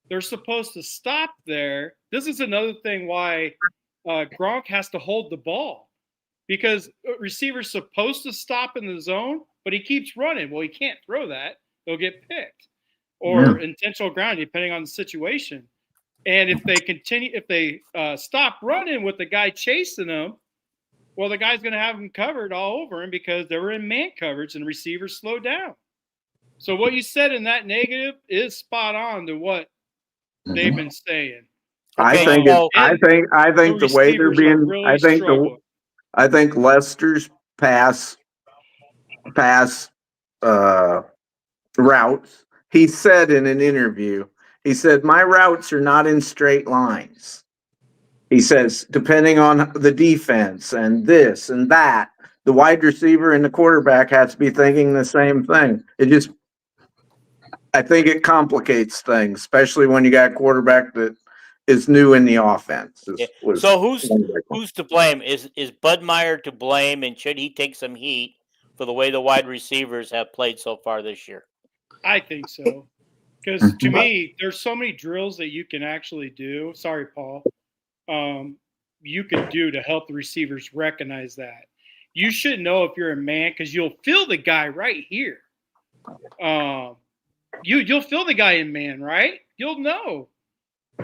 they're supposed to stop there. This is another thing why Gronk has to hold the ball, because a receiver's supposed to stop in the zone, but he keeps running. Well, he can't throw that. They'll get picked or intentional ground, depending on the situation. And if they stop running with the guy chasing them, well, the guy's going to have them covered all over him because they were in man coverage and receivers slow down. So what you said in that negative is spot on to what they've been saying. I think the way they're being, really I think Lester's pass routes. He said in an interview, he said, my routes are not in straight lines. He says, depending on the defense and this and that, the wide receiver and the quarterback has to be thinking the same thing. I think it complicates things, especially when you got a quarterback that is new in the offense. So who's to blame? Is Budmyer to blame, and should he take some heat for the way the wide receivers have played so far this year? I think so. Because to me, there's so many drills that you can actually do. Sorry, Paul. You can do to help the receivers recognize that. You should know if you're a man because you'll feel the guy right here. You'll feel the guy in man, right? You'll know.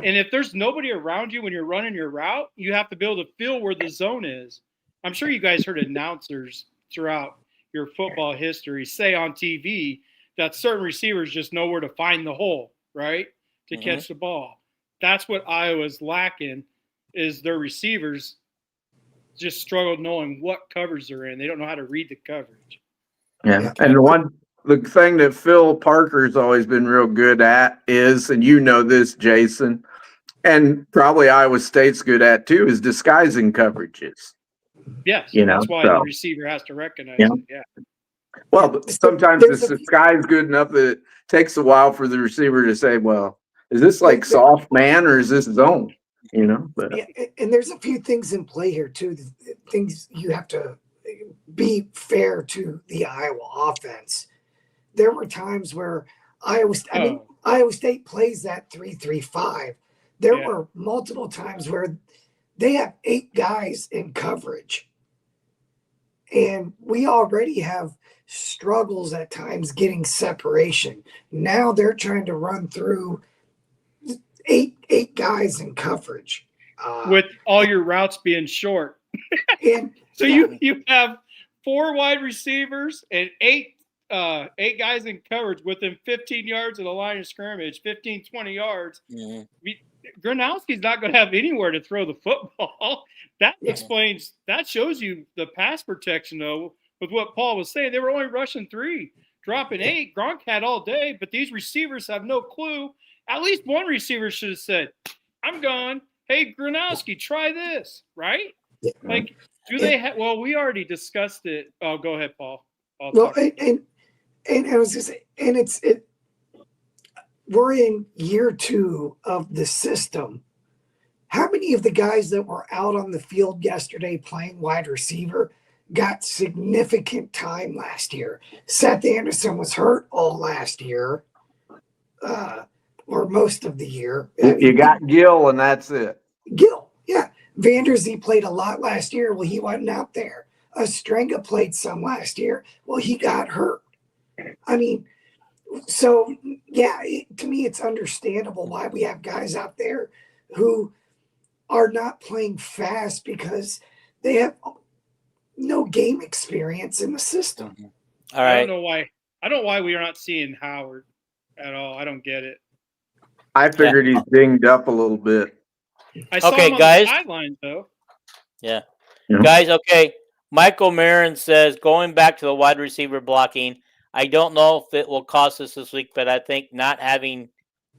And if there's nobody around you when you're running your route, you have to be able to feel where the zone is. I'm sure you guys heard announcers throughout your football history say on TV that certain receivers just know where to find the hole, right, to catch the ball. That's what Iowa's lacking is their receivers just struggle knowing what coverage they're in. They don't know how to read the coverage. Yeah, and the thing that Phil Parker's always been real good at is, and you know this, Jason, and probably Iowa State's good at too, is disguising coverages. Yes, that's why the receiver has to recognize it. Yeah. Well, but sometimes the disguise good enough that it takes a while for the receiver to say, well, is this like soft man or is this zone? You know, but and there's a few things in play here too. Things you have to be fair to the Iowa offense. There were times where Iowa State plays that 3-3-5. There were multiple times where they have 8 guys in coverage. And we already have struggles at times getting separation. Now they're trying to run through eight guys in coverage. With all your routes being short. And so you have 4 wide receivers and 8 guys in coverage within 15 yards of the line of scrimmage, 15, 20 yards. Gronowski's not going to have anywhere to throw the football. That shows you the pass protection, though, with what Paul was saying. They were only rushing 3, dropping 8. Gronk had all day, but these receivers have no clue. At least one receiver should have said, I'm gone. Hey, Gronowski, try this, right? Like, do they have – well, we already discussed it. Oh, go ahead, Paul. Well, and I was going to say, and we're in year 2 of the system. How many of the guys that were out on the field yesterday playing wide receiver got significant time last year? Seth Anderson was hurt all last year, or most of the year. You got Gill, and that's it. Gill, yeah. Vanderzee played a lot last year. Well, he wasn't out there. Ostrenga played some last year. Well, he got hurt. I mean, so, yeah, to me, it's understandable why we have guys out there who are not playing fast because they have no game experience in the system. All right. I don't know why we are not seeing Howard at all. I don't get it. I figured he's dinged up a little bit. I saw him on guys. the sidelines, though. Yeah. Guys, okay. Michael Marin says, going back to the wide receiver blocking, I don't know if it will cost us this week, but I think not having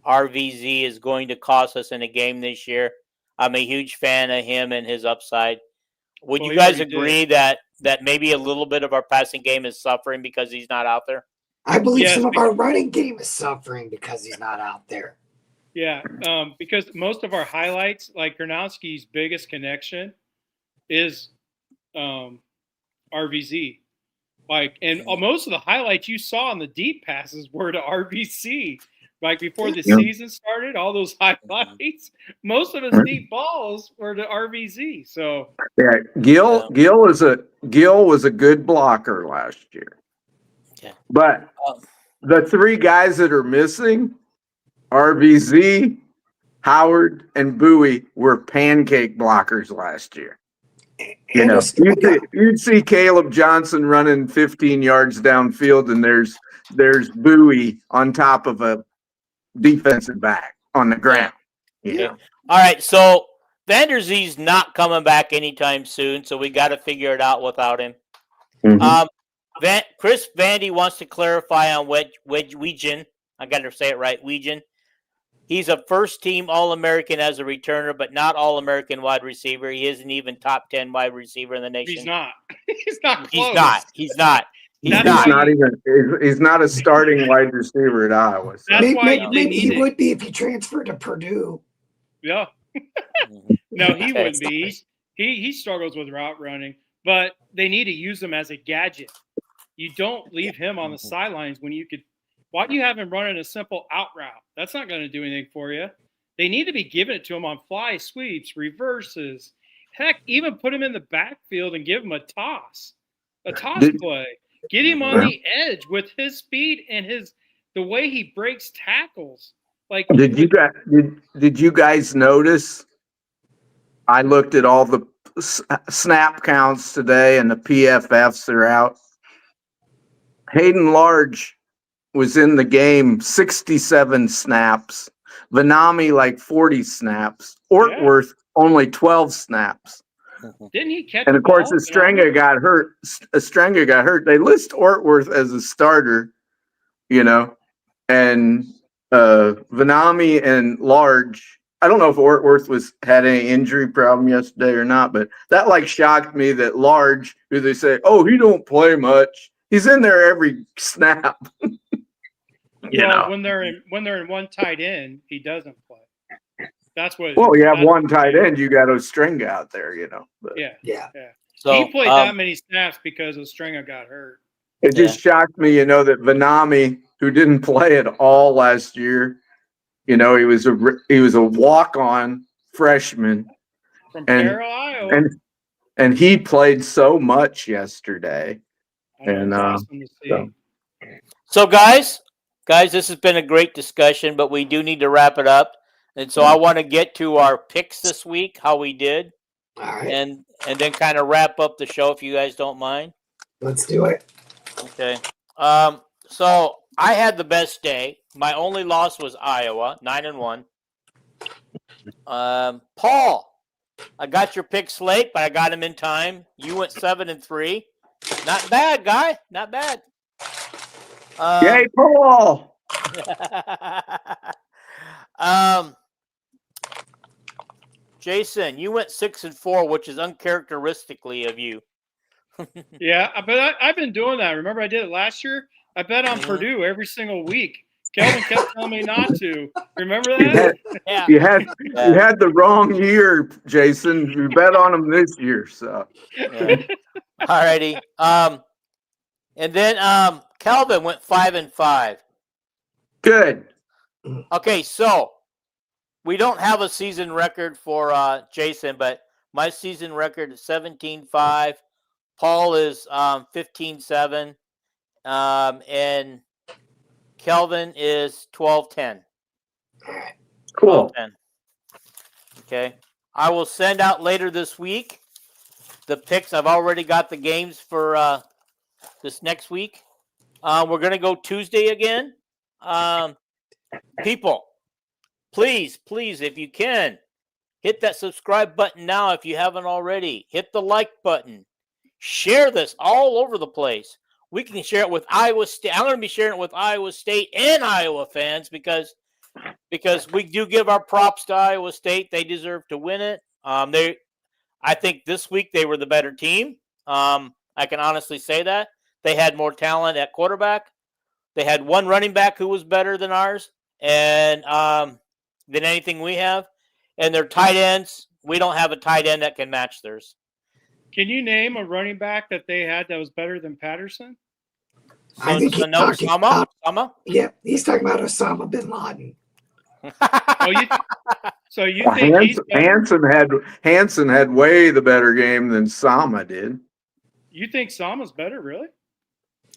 RVZ is going to cost us in a game this year. I'm a huge fan of him and his upside. Would you guys agree that maybe a little bit of our passing game is suffering because he's not out there? I believe Yes, some of our running game is suffering because he's not out there. Yeah, because most of our highlights, like Gronowski's biggest connection, is RVZ. Like, and most of the highlights you saw on the deep passes were to RVC. Like before the season started, all those highlights, most of his deep balls were to RVZ. So Yeah, Gil was a good blocker last year. Yeah. But the three guys that are missing, RVZ, Howard, and Bowie, were pancake blockers last year. You know, you'd see Caleb Johnson running 15 yards downfield, and there's Bowie on top of a defensive back on the ground. Yeah. All right, so Vanderzee's not coming back anytime soon, so we got to figure it out without him. Mm-hmm. Chris Vandy wants to clarify on Weegen. I got to say it right, Weegen. He's a first-team All-American as a returner, but not All-American wide receiver. He isn't even top 10 wide receiver in the nation. he's not. He's not close. He's not. He's not a starting wide receiver at Iowa. So. Maybe he would be if he transferred to Purdue. Yeah. No, he wouldn't be. He struggles with route running, but they need to use him as a gadget. You don't leave him on the sidelines when you could. Why do you have him running a simple out route? That's not going to do anything for you. They need to be giving it to him on fly sweeps, reverses. Heck, even put him in the backfield and give him a toss play. Get him on the edge with his speed and the way he breaks tackles. Like, did you guys notice? I looked at all the snap counts today, and the PFFs are out. Hayden Large was in the game 67 snaps. Vanami like 40 snaps. Ortworth only 12 snaps. Didn't he catch? And of course, Estrenga got hurt. They list Ortworth as a starter, you know, and Vanami and Large. I don't know if Ortworth had any injury problem yesterday or not, but that like shocked me that Large, who they say, oh, he don't play much. He's in there every snap. When they're in one tight end, he doesn't play. That's what. Well, you have one tight end, you got Ostrenga out there, you know. But. Yeah. So he played that many snaps because Ostrenga got hurt. It just shocked me, you know, that Vanami, who didn't play at all last year, you know, he was a walk-on freshman from Carroll, Iowa, and he played so much yesterday. And so guys, this has been a great discussion, but we do need to wrap it up. And so I want to get to our picks this week, how we did, and then kind of wrap up the show if you guys don't mind. Let's do it. Okay. So I had the best day. My only loss was Iowa, 9-1. Paul, I got your picks late, but I got them in time. You went 7-3. Not bad, guy. Not bad. Yay, Paul! Jason, you went 6-4, which is uncharacteristically of you. Yeah, but I've been doing that. Remember, I did it last year. I bet on Purdue every single week. Kelvin kept telling me not to. Remember that? You had the wrong year, Jason. You bet on them this year, so. Yeah. All righty. And then Kelvin went 5-5. Good. Okay, so we don't have a season record for Jason, but my season record is 17-5. Paul is 15-7. And Kelvin is 12-10. Cool. 12-10. Okay. I will send out later this week the picks. I've already got the games for this next week. We're going to go Tuesday again. People, please, if you can, hit that subscribe button now if you haven't already. Hit the like button. Share this all over the place. We can share it with Iowa State. I'm going to be sharing it with Iowa State and Iowa fans because we do give our props to Iowa State. They deserve to win it. I think this week they were the better team. I can honestly say that. They had more talent at quarterback. They had one running back who was better than ours and than anything we have. And their tight ends, we don't have a tight end that can match theirs. Can you name a running back that they had that was better than Patterson? I think he's talking Sama? Yeah, he's talking about Osama bin Laden. So you think he's better? Hansen had way the better game than Sama did. You think Sama's better, really?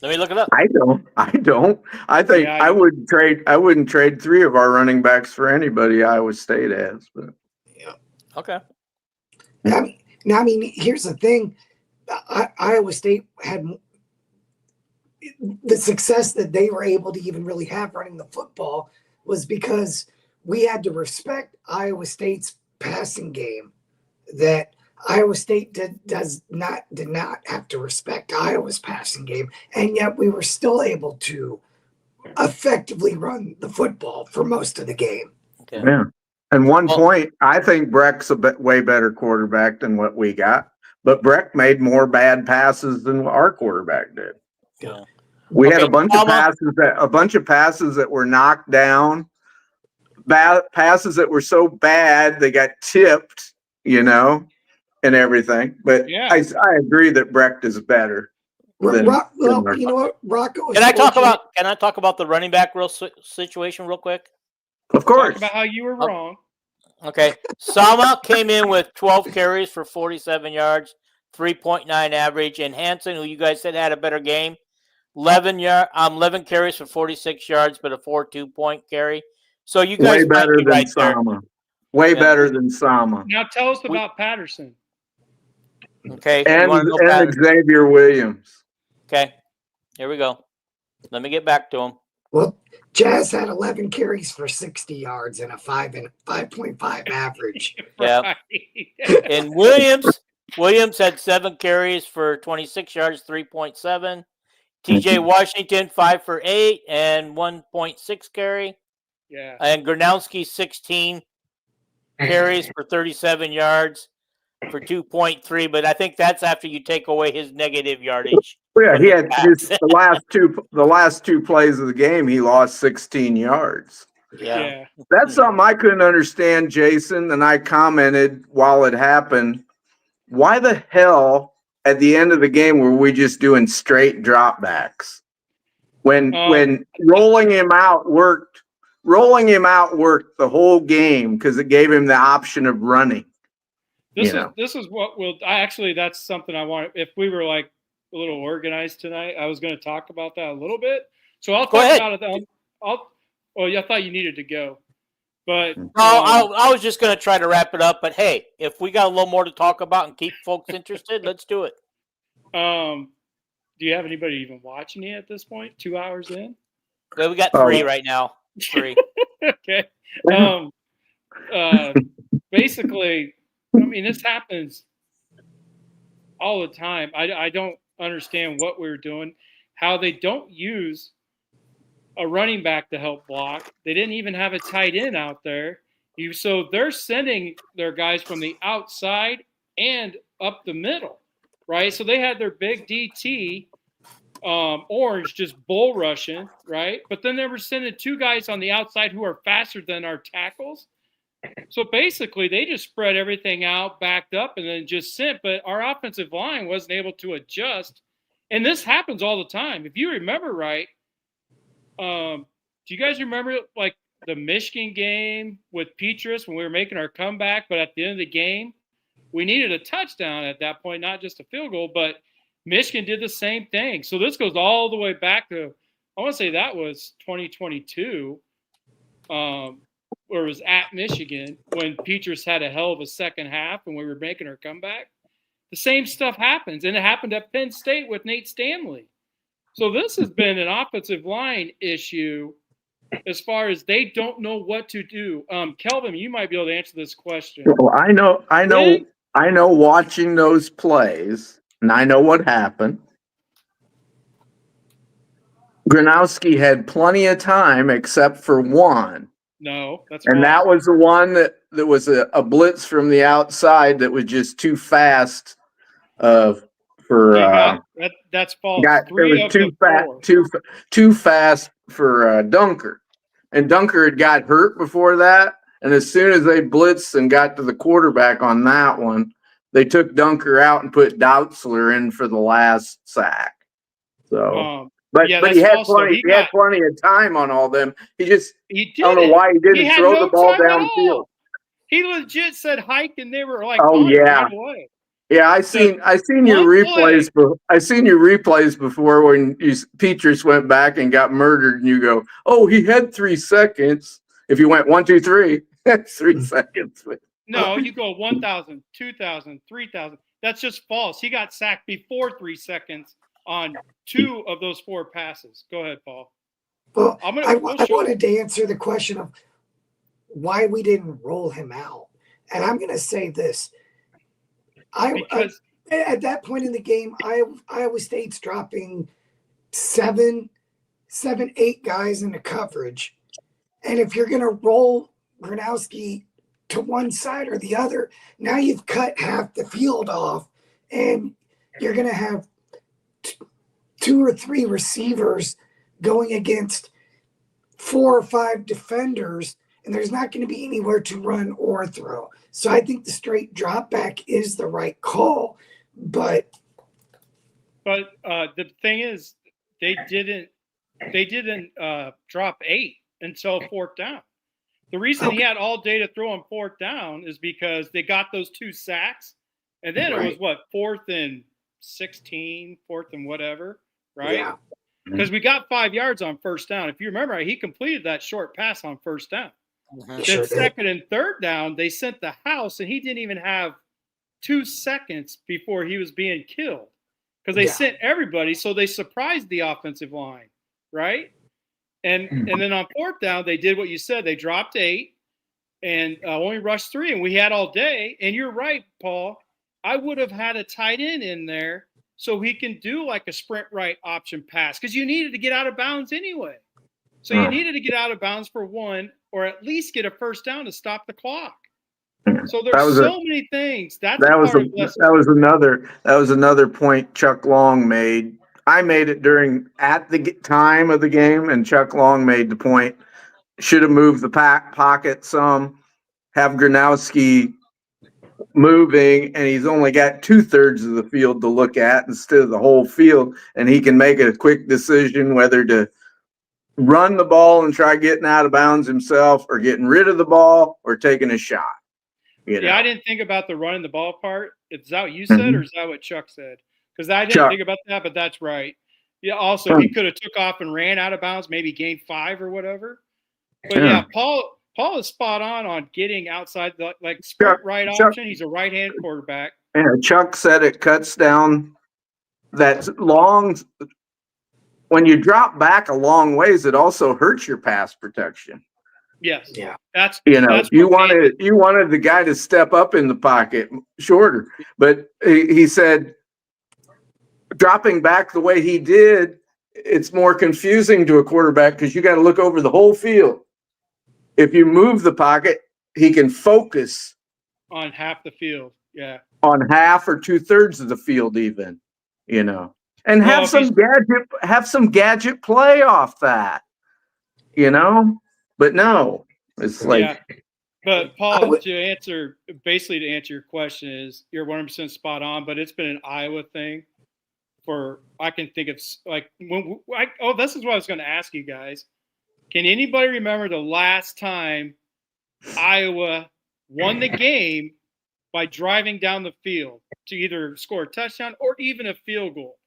Let me look it up. I don't. I think I wouldn't trade 3 of our running backs for anybody Iowa State has. But Okay. I mean, here's the thing. Iowa State had the success that they were able to even really have running the football was because we had to respect Iowa State's passing game that Iowa State did not have to respect Iowa's passing game, and yet we were still able to effectively run the football for most of the game. Okay. Yeah. And one point, I think Breck's a way better quarterback than what we got, but Breck made more bad passes than our quarterback did. Yeah. We had a bunch of passes that were knocked down, passes that were so bad they got tipped, and everything. But yeah. I agree that Brecht is better. You know what, Rocco? Can I talk about the running back situation real quick? Of course. Talk about how you were wrong. Okay. Sama came in with 12 carries for 47 yards, 3.9 average, and Hansen, who you guys said had a better game, 11 carries for 46 yards, but a 4.2 point carry. So you guys way better than right Sama. Way better than Sama. Now tell us about Patterson. Okay. And Xavier Williams. Okay. Here we go. Let me get back to him. Well, Jazz had 11 carries for 60 yards and a 5.5 average. Yeah. And Williams had 7 carries for 26 yards, 3.7. TJ Washington 5 for 8 and 1.6 carry. Yeah. And Gronowski 16 carries for 37 yards for 2.3, but I think that's after you take away his negative yardage. Yeah, he had the last two plays of the game, he lost 16 yards. Yeah. That's something I couldn't understand, Jason, and I commented while it happened. Why the hell at the end of the game were we just doing straight dropbacks? When rolling him out worked the whole game because it gave him the option of running. This is what that's something I want. If we were like a little organized tonight, I was going to talk about that a little bit. So I'll talk about it. I thought you needed to go, but no, I was just going to try to wrap it up. But hey, if we got a little more to talk about and keep folks interested, let's do it. Do you have anybody even watching you at this point? 2 hours in? Well, we got 3 right now. 3. Okay. Basically, I mean, this happens all the time. I don't understand what we're doing, how they don't use a running back to help block. They didn't even have a tight end out there. So they're sending their guys from the outside and up the middle, right? So they had their big DT, Orange, just bull rushing, right? But then they were sending 2 guys on the outside who are faster than our tackles. So basically, they just spread everything out, backed up, and then just sent. But our offensive line wasn't able to adjust. And this happens all the time. If you remember right, do you guys remember like the Michigan game with Petrus when we were making our comeback? But at the end of the game, we needed a touchdown at that point, not just a field goal. But Michigan did the same thing. So this goes all the way back to, I want to say that was 2022. Or it was at Michigan when Petrus had a hell of a second half and we were making our comeback. The same stuff happens, and it happened at Penn State with Nate Stanley. So this has been an offensive line issue as far as they don't know what to do. Kelvin, you might be able to answer this question. Well, I know watching those plays, and I know what happened. Gronowski had plenty of time except for one. No, that's and wrong. That was the one that was a blitz from the outside that was just too fast. That's That's false. It Three was of the 4. too fast for Dunker, and Dunker had got hurt before that. And as soon as they blitzed and got to the quarterback on that one, they took Dunker out and put Doutzler in for the last sack. So, but he had plenty. He had plenty of time on all them. He just I don't know why he didn't throw the ball downfield. He legit said hike, and they were like, "Oh yeah." Right away. Yeah, I seen your replays. I seen your replays before when Petrus went back and got murdered, and you go, "Oh, he had 3 seconds." If you went 1, 2, 3, that's 3 seconds. No, you go 1,000, 2,000, 3,000. That's just false. He got sacked before 3 seconds on 2 of those 4 passes. Go ahead, Paul. Well, I wanted to answer the question of why we didn't roll him out, and I'm going to say this. At that point in the game, Iowa State's dropping 7, 8 guys into coverage. And if you're going to roll Gronowski to one side or the other, now you've cut half the field off, and you're going to have 2 or 3 receivers going against 4 or 5 defenders, and there's not going to be anywhere to run or throw. So I think the straight drop back is the right call, but the thing is, they didn't drop 8 until 4th down. The reason he had all day to throw on 4th down is because they got those 2 sacks, and then it was 4th and 16, 4th and whatever, right? Yeah. Because we got 5 yards on 1st down. If you remember, he completed that short pass on 1st down. Then 2nd and 3rd down, they sent the house, and he didn't even have 2 seconds before he was being killed because they sent everybody, so they surprised the offensive line, right? And then on 4th down, they did what you said. They dropped 8 and only rushed 3, and we had all day. And you're right, Paul. I would have had a tight end in there so he can do like a sprint right option pass because you needed to get out of bounds anyway. So you needed to get out of bounds for 1 or at least get a 1st down to stop the clock. So there's so many things. That was another point Chuck Long made. I made it at the time of the game, and Chuck Long made the point. Should have moved the pocket some, have Gronowski moving, and he's only got 2/3 of the field to look at instead of the whole field, and he can make a quick decision whether to run the ball and try getting out of bounds himself, or getting rid of the ball, or taking a shot. I didn't think about the running the ball part. Is that what you said, or is that what Chuck said? Because I didn't think about that, but that's right. Yeah. Also, he could have took off and ran out of bounds, maybe gained 5 or whatever. But Paul is spot on getting outside the sprint right option. He's a right-hand quarterback. Yeah, Chuck said it cuts down that long. When you drop back a long ways, it also hurts your pass protection. Yes. Yeah. You wanted the guy to step up in the pocket shorter, but he said dropping back the way he did, it's more confusing to a quarterback because you got to look over the whole field. If you move the pocket, he can focus on half the field. Yeah. On half or 2/3 of the field, even, and have some gadget play off that, but no, it's like. Yeah. But Paul, to answer your question is you're 100% spot on, but it's been an Iowa thing I can think of this is what I was going to ask you guys. Can anybody remember the last time Iowa won the game by driving down the field to either score a touchdown or even a field goal?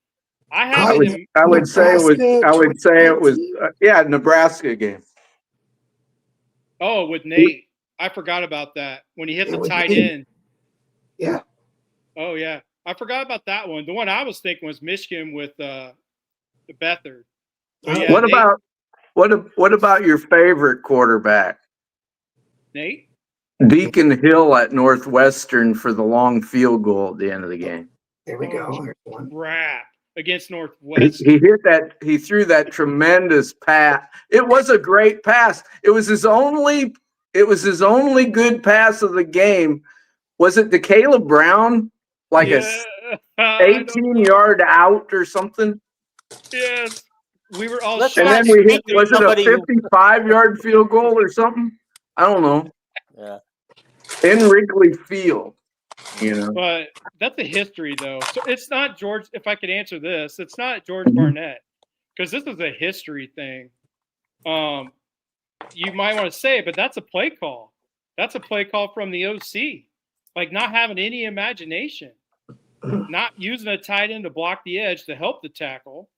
I would say it was Nebraska game. Oh, with Nate. I forgot about that when he hit the tight end. Yeah. Oh yeah. I forgot about that one. The one I was thinking was Michigan with the Beathard. What about your favorite quarterback? Nate? Deacon Hill at Northwestern for the long field goal at the end of the game. There we go. Crap. Against Northwestern. He hit that. He threw that tremendous pass. It was a great pass. It was his only good pass of the game. Was it to Caleb Brown? I don't 18-yard out or something. Yes. We were all Let's shocked. And then not we hit, speak of was it a somebody who- 55-yard field goal or something? I don't know. Yeah. In Wrigley Field, you know. But that's a history, though. So it's not George. If I could answer this, it's not George Mhm. Barnett, because this is a history thing. You might want to say it, but that's a play call. That's a play call from the OC. Like not having any imagination, not using a tight end to block the edge to help the tackle,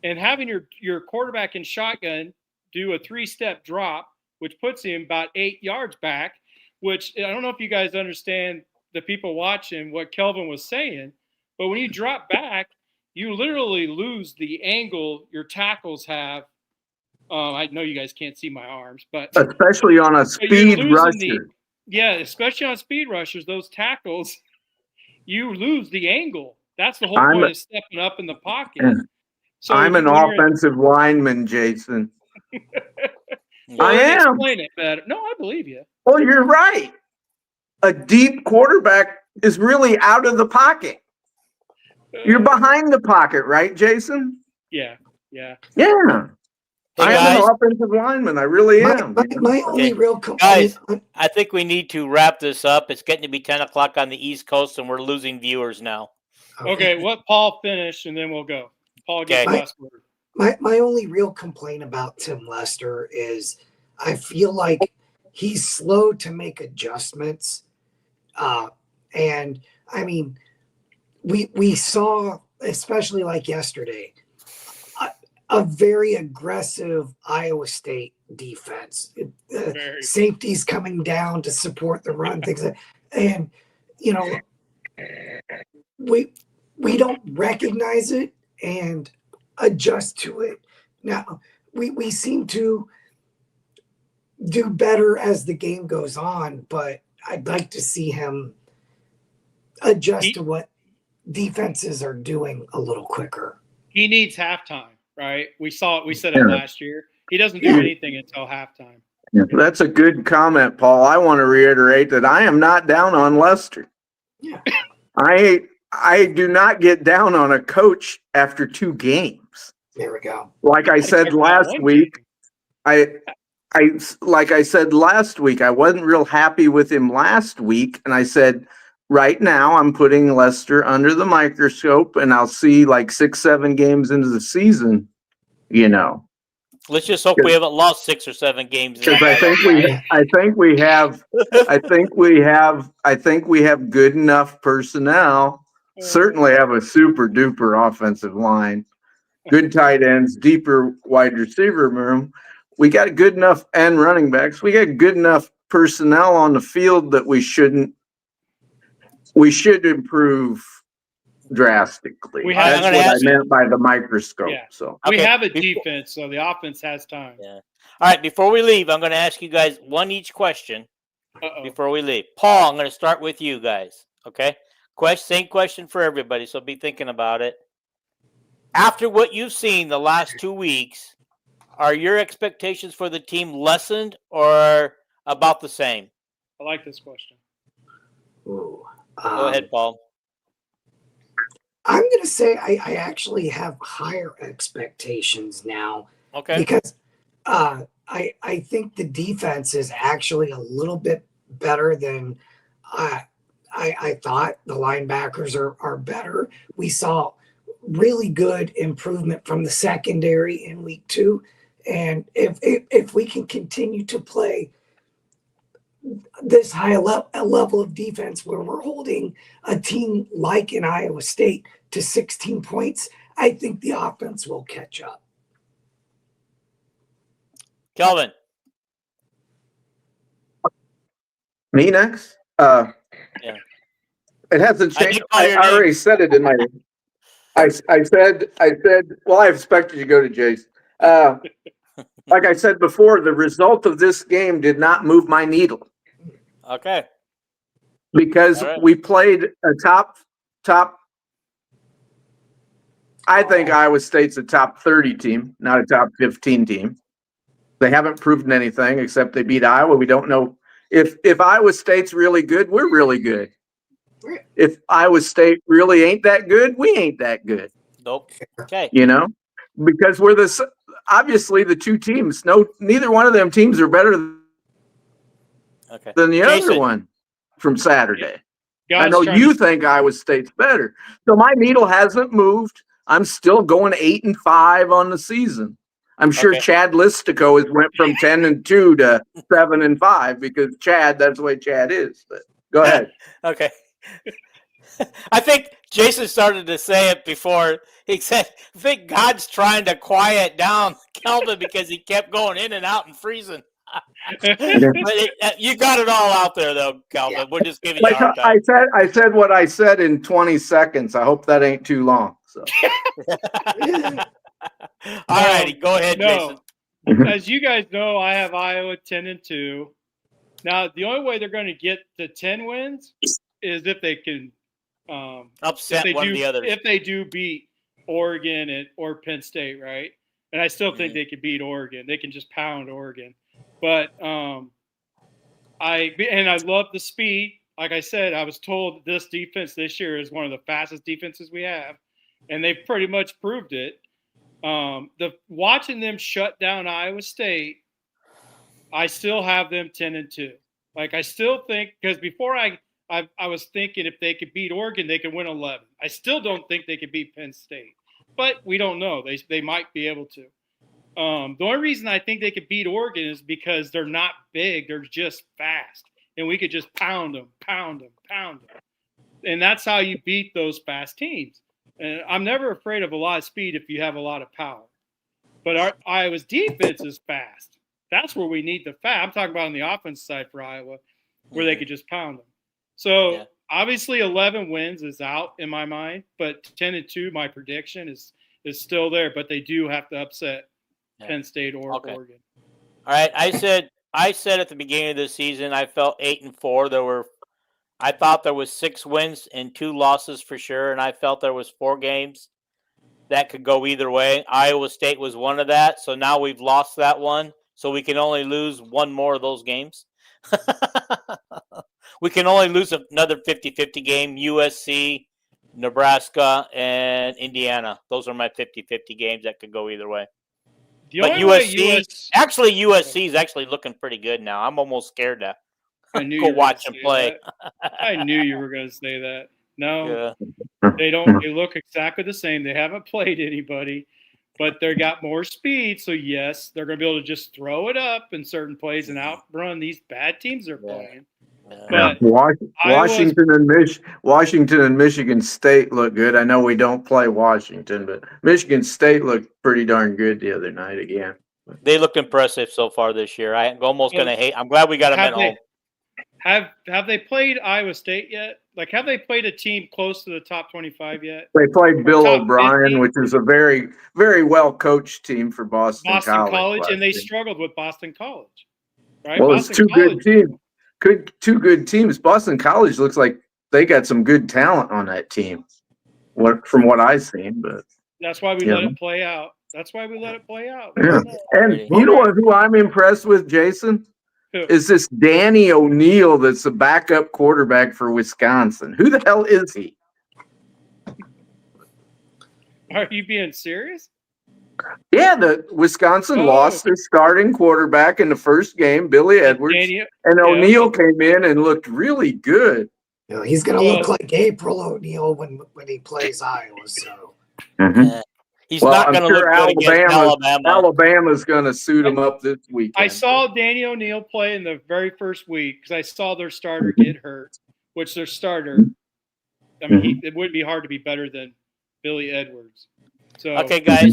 and having your quarterback in shotgun do a 3-step drop, which puts him about 8 yards back. Which I don't know if you guys understand, the people watching, what Kelvin was saying, but when you drop back, you literally lose the angle your tackles have. I know you guys can't see my arms, but Especially on a you're speed losing rusher. yeah, especially on speed rushers, those tackles, you lose the angle. That's the whole I'm point a- of stepping up in the pocket. Yeah. So I'm an when you're in- offensive lineman, Jason. well, I then am. explain it better. No, I believe you. Well, you're right. A deep quarterback is really out of the pocket. You're behind the pocket, right, Jason? Yeah. Yeah. Hey, I am guys, an offensive lineman. I really am. My only real complaint. Guys, I think we need to wrap this up. It's getting to be 10 o'clock on the East Coast, and we're losing viewers now. Okay, let Paul finish, and then we'll go. Paul gets Okay. last word. My only real complaint about Tim Lester is I feel like he's slow to make adjustments. And I mean, we saw, especially like yesterday, a very aggressive Iowa State defense. Very. Safeties coming down to support the run, things like, and you know, we don't recognize it and adjust to it. Now we seem to do better as the game goes on, but I'd like to see him adjust to what defenses are doing a little quicker. He needs halftime, right? We saw it. We said it last year. He doesn't do anything until halftime. That's a good comment, Paul. I want to reiterate that I am not down on Lester. Yeah. I do not get down on a coach after 2 games. There we go. Like I said last week, like I said last week, I wasn't real happy with him last week, and I said, right now I'm putting Lester under the microscope, and I'll see like 6-7 games into the season, you know. Let's just hope we haven't lost 6 or 7 games. Because I think we have good enough personnel. Certainly have a super duper offensive line, good tight ends, deeper wide receiver room. We got good enough and running backs. We got good enough personnel on the field that we should improve drastically. That's what I meant by the microscope. Yeah. So We have a defense, so the offense has time. Yeah. All right, before we leave, I'm going to ask you guys one each question before we leave. Paul, I'm going to start with you guys. Okay. Same question for everybody, so be thinking about it. After what you've seen the last 2 weeks, are your expectations for the team lessened or about the same? I like this question. Ooh. Go ahead, Paul. I'm going to say I actually have higher expectations now. Okay. Because I think the defense is actually a little bit better than I thought. The linebackers are better. We saw really good improvement from the secondary in week 2. And if we can continue to play this high level of defense where we're holding a team like in Iowa State to 16 points, I think the offense will catch up. Kelvin. me next? Yeah. It hasn't changed. call I your name. already said it in my. I said. Well, I expected you to go to Jason. Like I said before, the result of this game did not move my needle Okay. because All right. we played a top. I think Iowa State's a top 30 team, not a top 15 team. They haven't proven anything except they beat Iowa. We don't know if Iowa State's really good. We're really good. If Iowa State really ain't that good, we ain't that good. Nope. Okay. Because we're obviously the two teams. Neither one of them teams are better than the other one from Saturday. I know you think Iowa State's better. So my needle hasn't moved. I'm still going 8-5 on the season. I'm sure Chad Listico has went from 10-2 to 7-5 because Chad, that's the way Chad is. But go ahead. Okay. I think Jason started to say it before. He said, I think God's trying to quiet down Kelvin because he kept going in and out and freezing. But you got it all out there, though, Calvin. Yeah. We're just giving you a hard time. I said what I said in 20 seconds. I hope that ain't too long. So. All righty, go ahead, Jason. As you guys know, I have Iowa 10-2. Now, the only way they're going to get to 10 wins is if they can upset one of the others. If they do beat Oregon or Penn State, right? And I still think they could beat Oregon. They can just pound Oregon. But I love the speed. Like I said, I was told this defense this year is one of the fastest defenses we have, and they've pretty much proved it. Watching them shut down Iowa State, I still have them 10-2. Like I still think, because before I was thinking if they could beat Oregon, they could win 11. I still don't think they could beat Penn State, but we don't know. They might be able to. The only reason I think they could beat Oregon is because they're not big. They're just fast. And we could just pound them. And that's how you beat those fast teams. And I'm never afraid of a lot of speed if you have a lot of power. But Iowa's defense is fast. That's where we need the fast. I'm talking about on the offense side for Iowa, where they could just pound them. So obviously 11 wins is out in my mind, but 10-2, my prediction is still there. But they do have to upset Penn State or Oregon. All right. I said at the beginning of the season I felt 8-4. I thought there was 6 wins and 2 losses for sure, and I felt there was 4 games that could go either way. Iowa State was one of that, so now we've lost that one, so we can only lose one more of those games. We can only lose another 50-50 game. USC, Nebraska, and Indiana. Those are my 50-50 games that could go either way. But USC is actually looking pretty good now. I'm almost scared to go watch them play. I knew you were going to say that. No, they don't. They look exactly the same. They haven't played anybody, but they got more speed. So yes, they're going to be able to just throw it up in certain plays and outrun these bad teams they're playing. But Washington and Michigan State look good. I know we don't play Washington, but Michigan State looked pretty darn good the other night again. They looked impressive so far this year. I'm almost going to hate. I'm glad we got them at home. Have they played Iowa State yet? Like, have they played a team close to the top 25 yet? They played Bill O'Brien, 50? Which is a very, very well coached team for Boston College, and they struggled with Boston College. Right? Well, it's two good teams. Two good teams. Boston College looks like they got some good talent on that team. From what I've seen, but that's why we let it play out. Yeah. And you know who I'm impressed with, Jason? Is this Danny O'Neill that's the backup quarterback for Wisconsin? Who the hell is he? Are you being serious? Yeah, the Wisconsin lost their starting quarterback in the first game, Billy Edwards, and O'Neill came in and looked really good. You know, he's going to look like April O'Neil when he plays Iowa. So he's not going to look good against Alabama. Alabama's going to suit him up this weekend. I saw Danny O'Neill play in the very first week because I saw their starter get hurt, which their starter, I mean, it wouldn't be hard to be better than Billy Edwards. So okay, guys.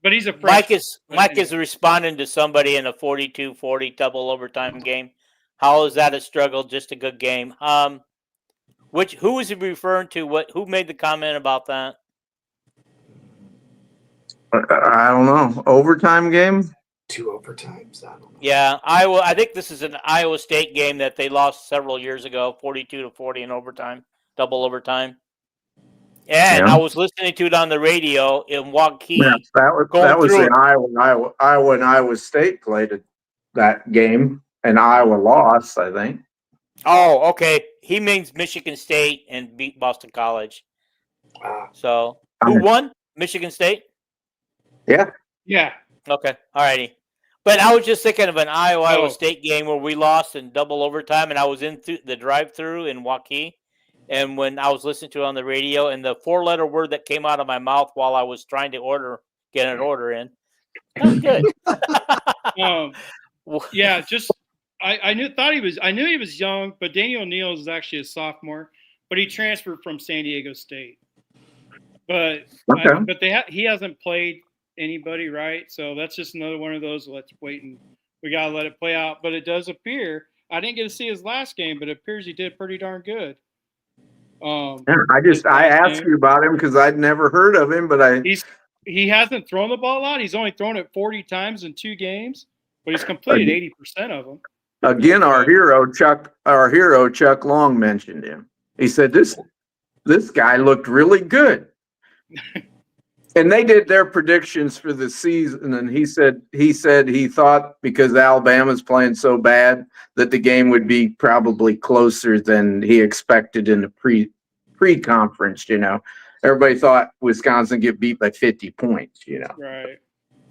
But he's a freshman. Mike is responding to somebody in a 42-40 double overtime game. How is that a struggle? Just a good game. Who is he referring to? Who made the comment about that? I don't know. Overtime game? 2 overtimes. I don't know. Yeah, Iowa. I think this is an Iowa State game that they lost several years ago, 42-40 in overtime, double overtime. And I was listening to it on the radio in Hawkeyes. Yeah, that was the Iowa and Iowa State played that game, and Iowa lost, I think. Oh, okay. he means Michigan State and beat Boston College. So Okay. who won? Michigan State? Yeah. Yeah. Okay. All righty. But I was just thinking of an Iowa Oh. State game where we lost in double overtime, and I was in the drive-through in Hawkeyes, and when I was listening to it on the radio, and the 4-letter word that came out of my mouth while I was trying to get an order in, that was good. Yeah, just I knew he was young, but Daniel O'Neal is actually a sophomore, but he transferred from San Diego State. But he hasn't played anybody, right? So that's just another one of those. Let's wait and we gotta let it play out. But it does appear I didn't get to see his last game, but it appears he did pretty darn good. I asked you about him because I'd never heard of him, but he hasn't thrown the ball a lot. He's only thrown it 40 times in 2 games, but he's completed 80% of them. Again, our hero Chuck Long mentioned him. He said this guy looked really good. And they did their predictions for the season, and he said he thought because Alabama's playing so bad that the game would be probably closer than he expected in the pre-conference. Everybody thought Wisconsin get beat by 50 points. Right.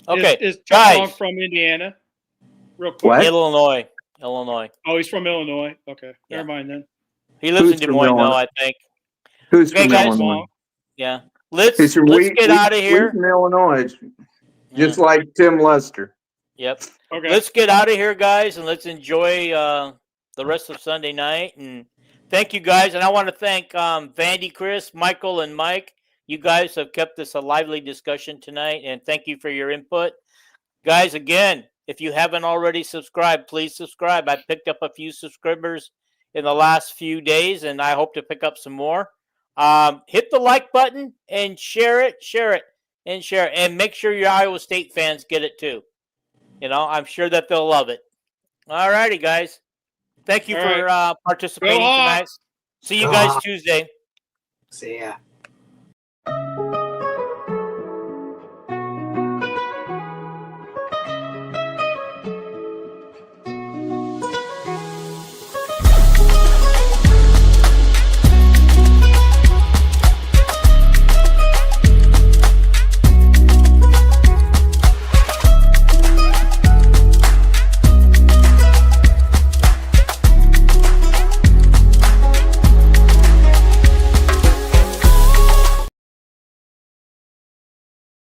Okay, is Chuck Long from Indiana? Real quick. What? Illinois. Oh, he's from Illinois. Okay, Yeah. Never mind then. He lives in Des Moines, though, I think. Who's Okay, from guys, Illinois? Yeah. Let's Let's get out of here. From Illinois, just like Tim Lester. Yep. Okay. Let's get out of here, guys, and let's enjoy the rest of Sunday night. And thank you, guys. And I want to thank Vandy, Chris, Michael, and Mike. You guys have kept this a lively discussion tonight, and thank you for your input. Guys, again, if you haven't already subscribed, please subscribe. I picked up a few subscribers in the last few days, and I hope to pick up some more. Hit the like button and share it, and make sure your Iowa State fans get it too. I'm sure that they'll love it. All righty, guys. Thank you for participating tonight. See you guys Tuesday. See ya.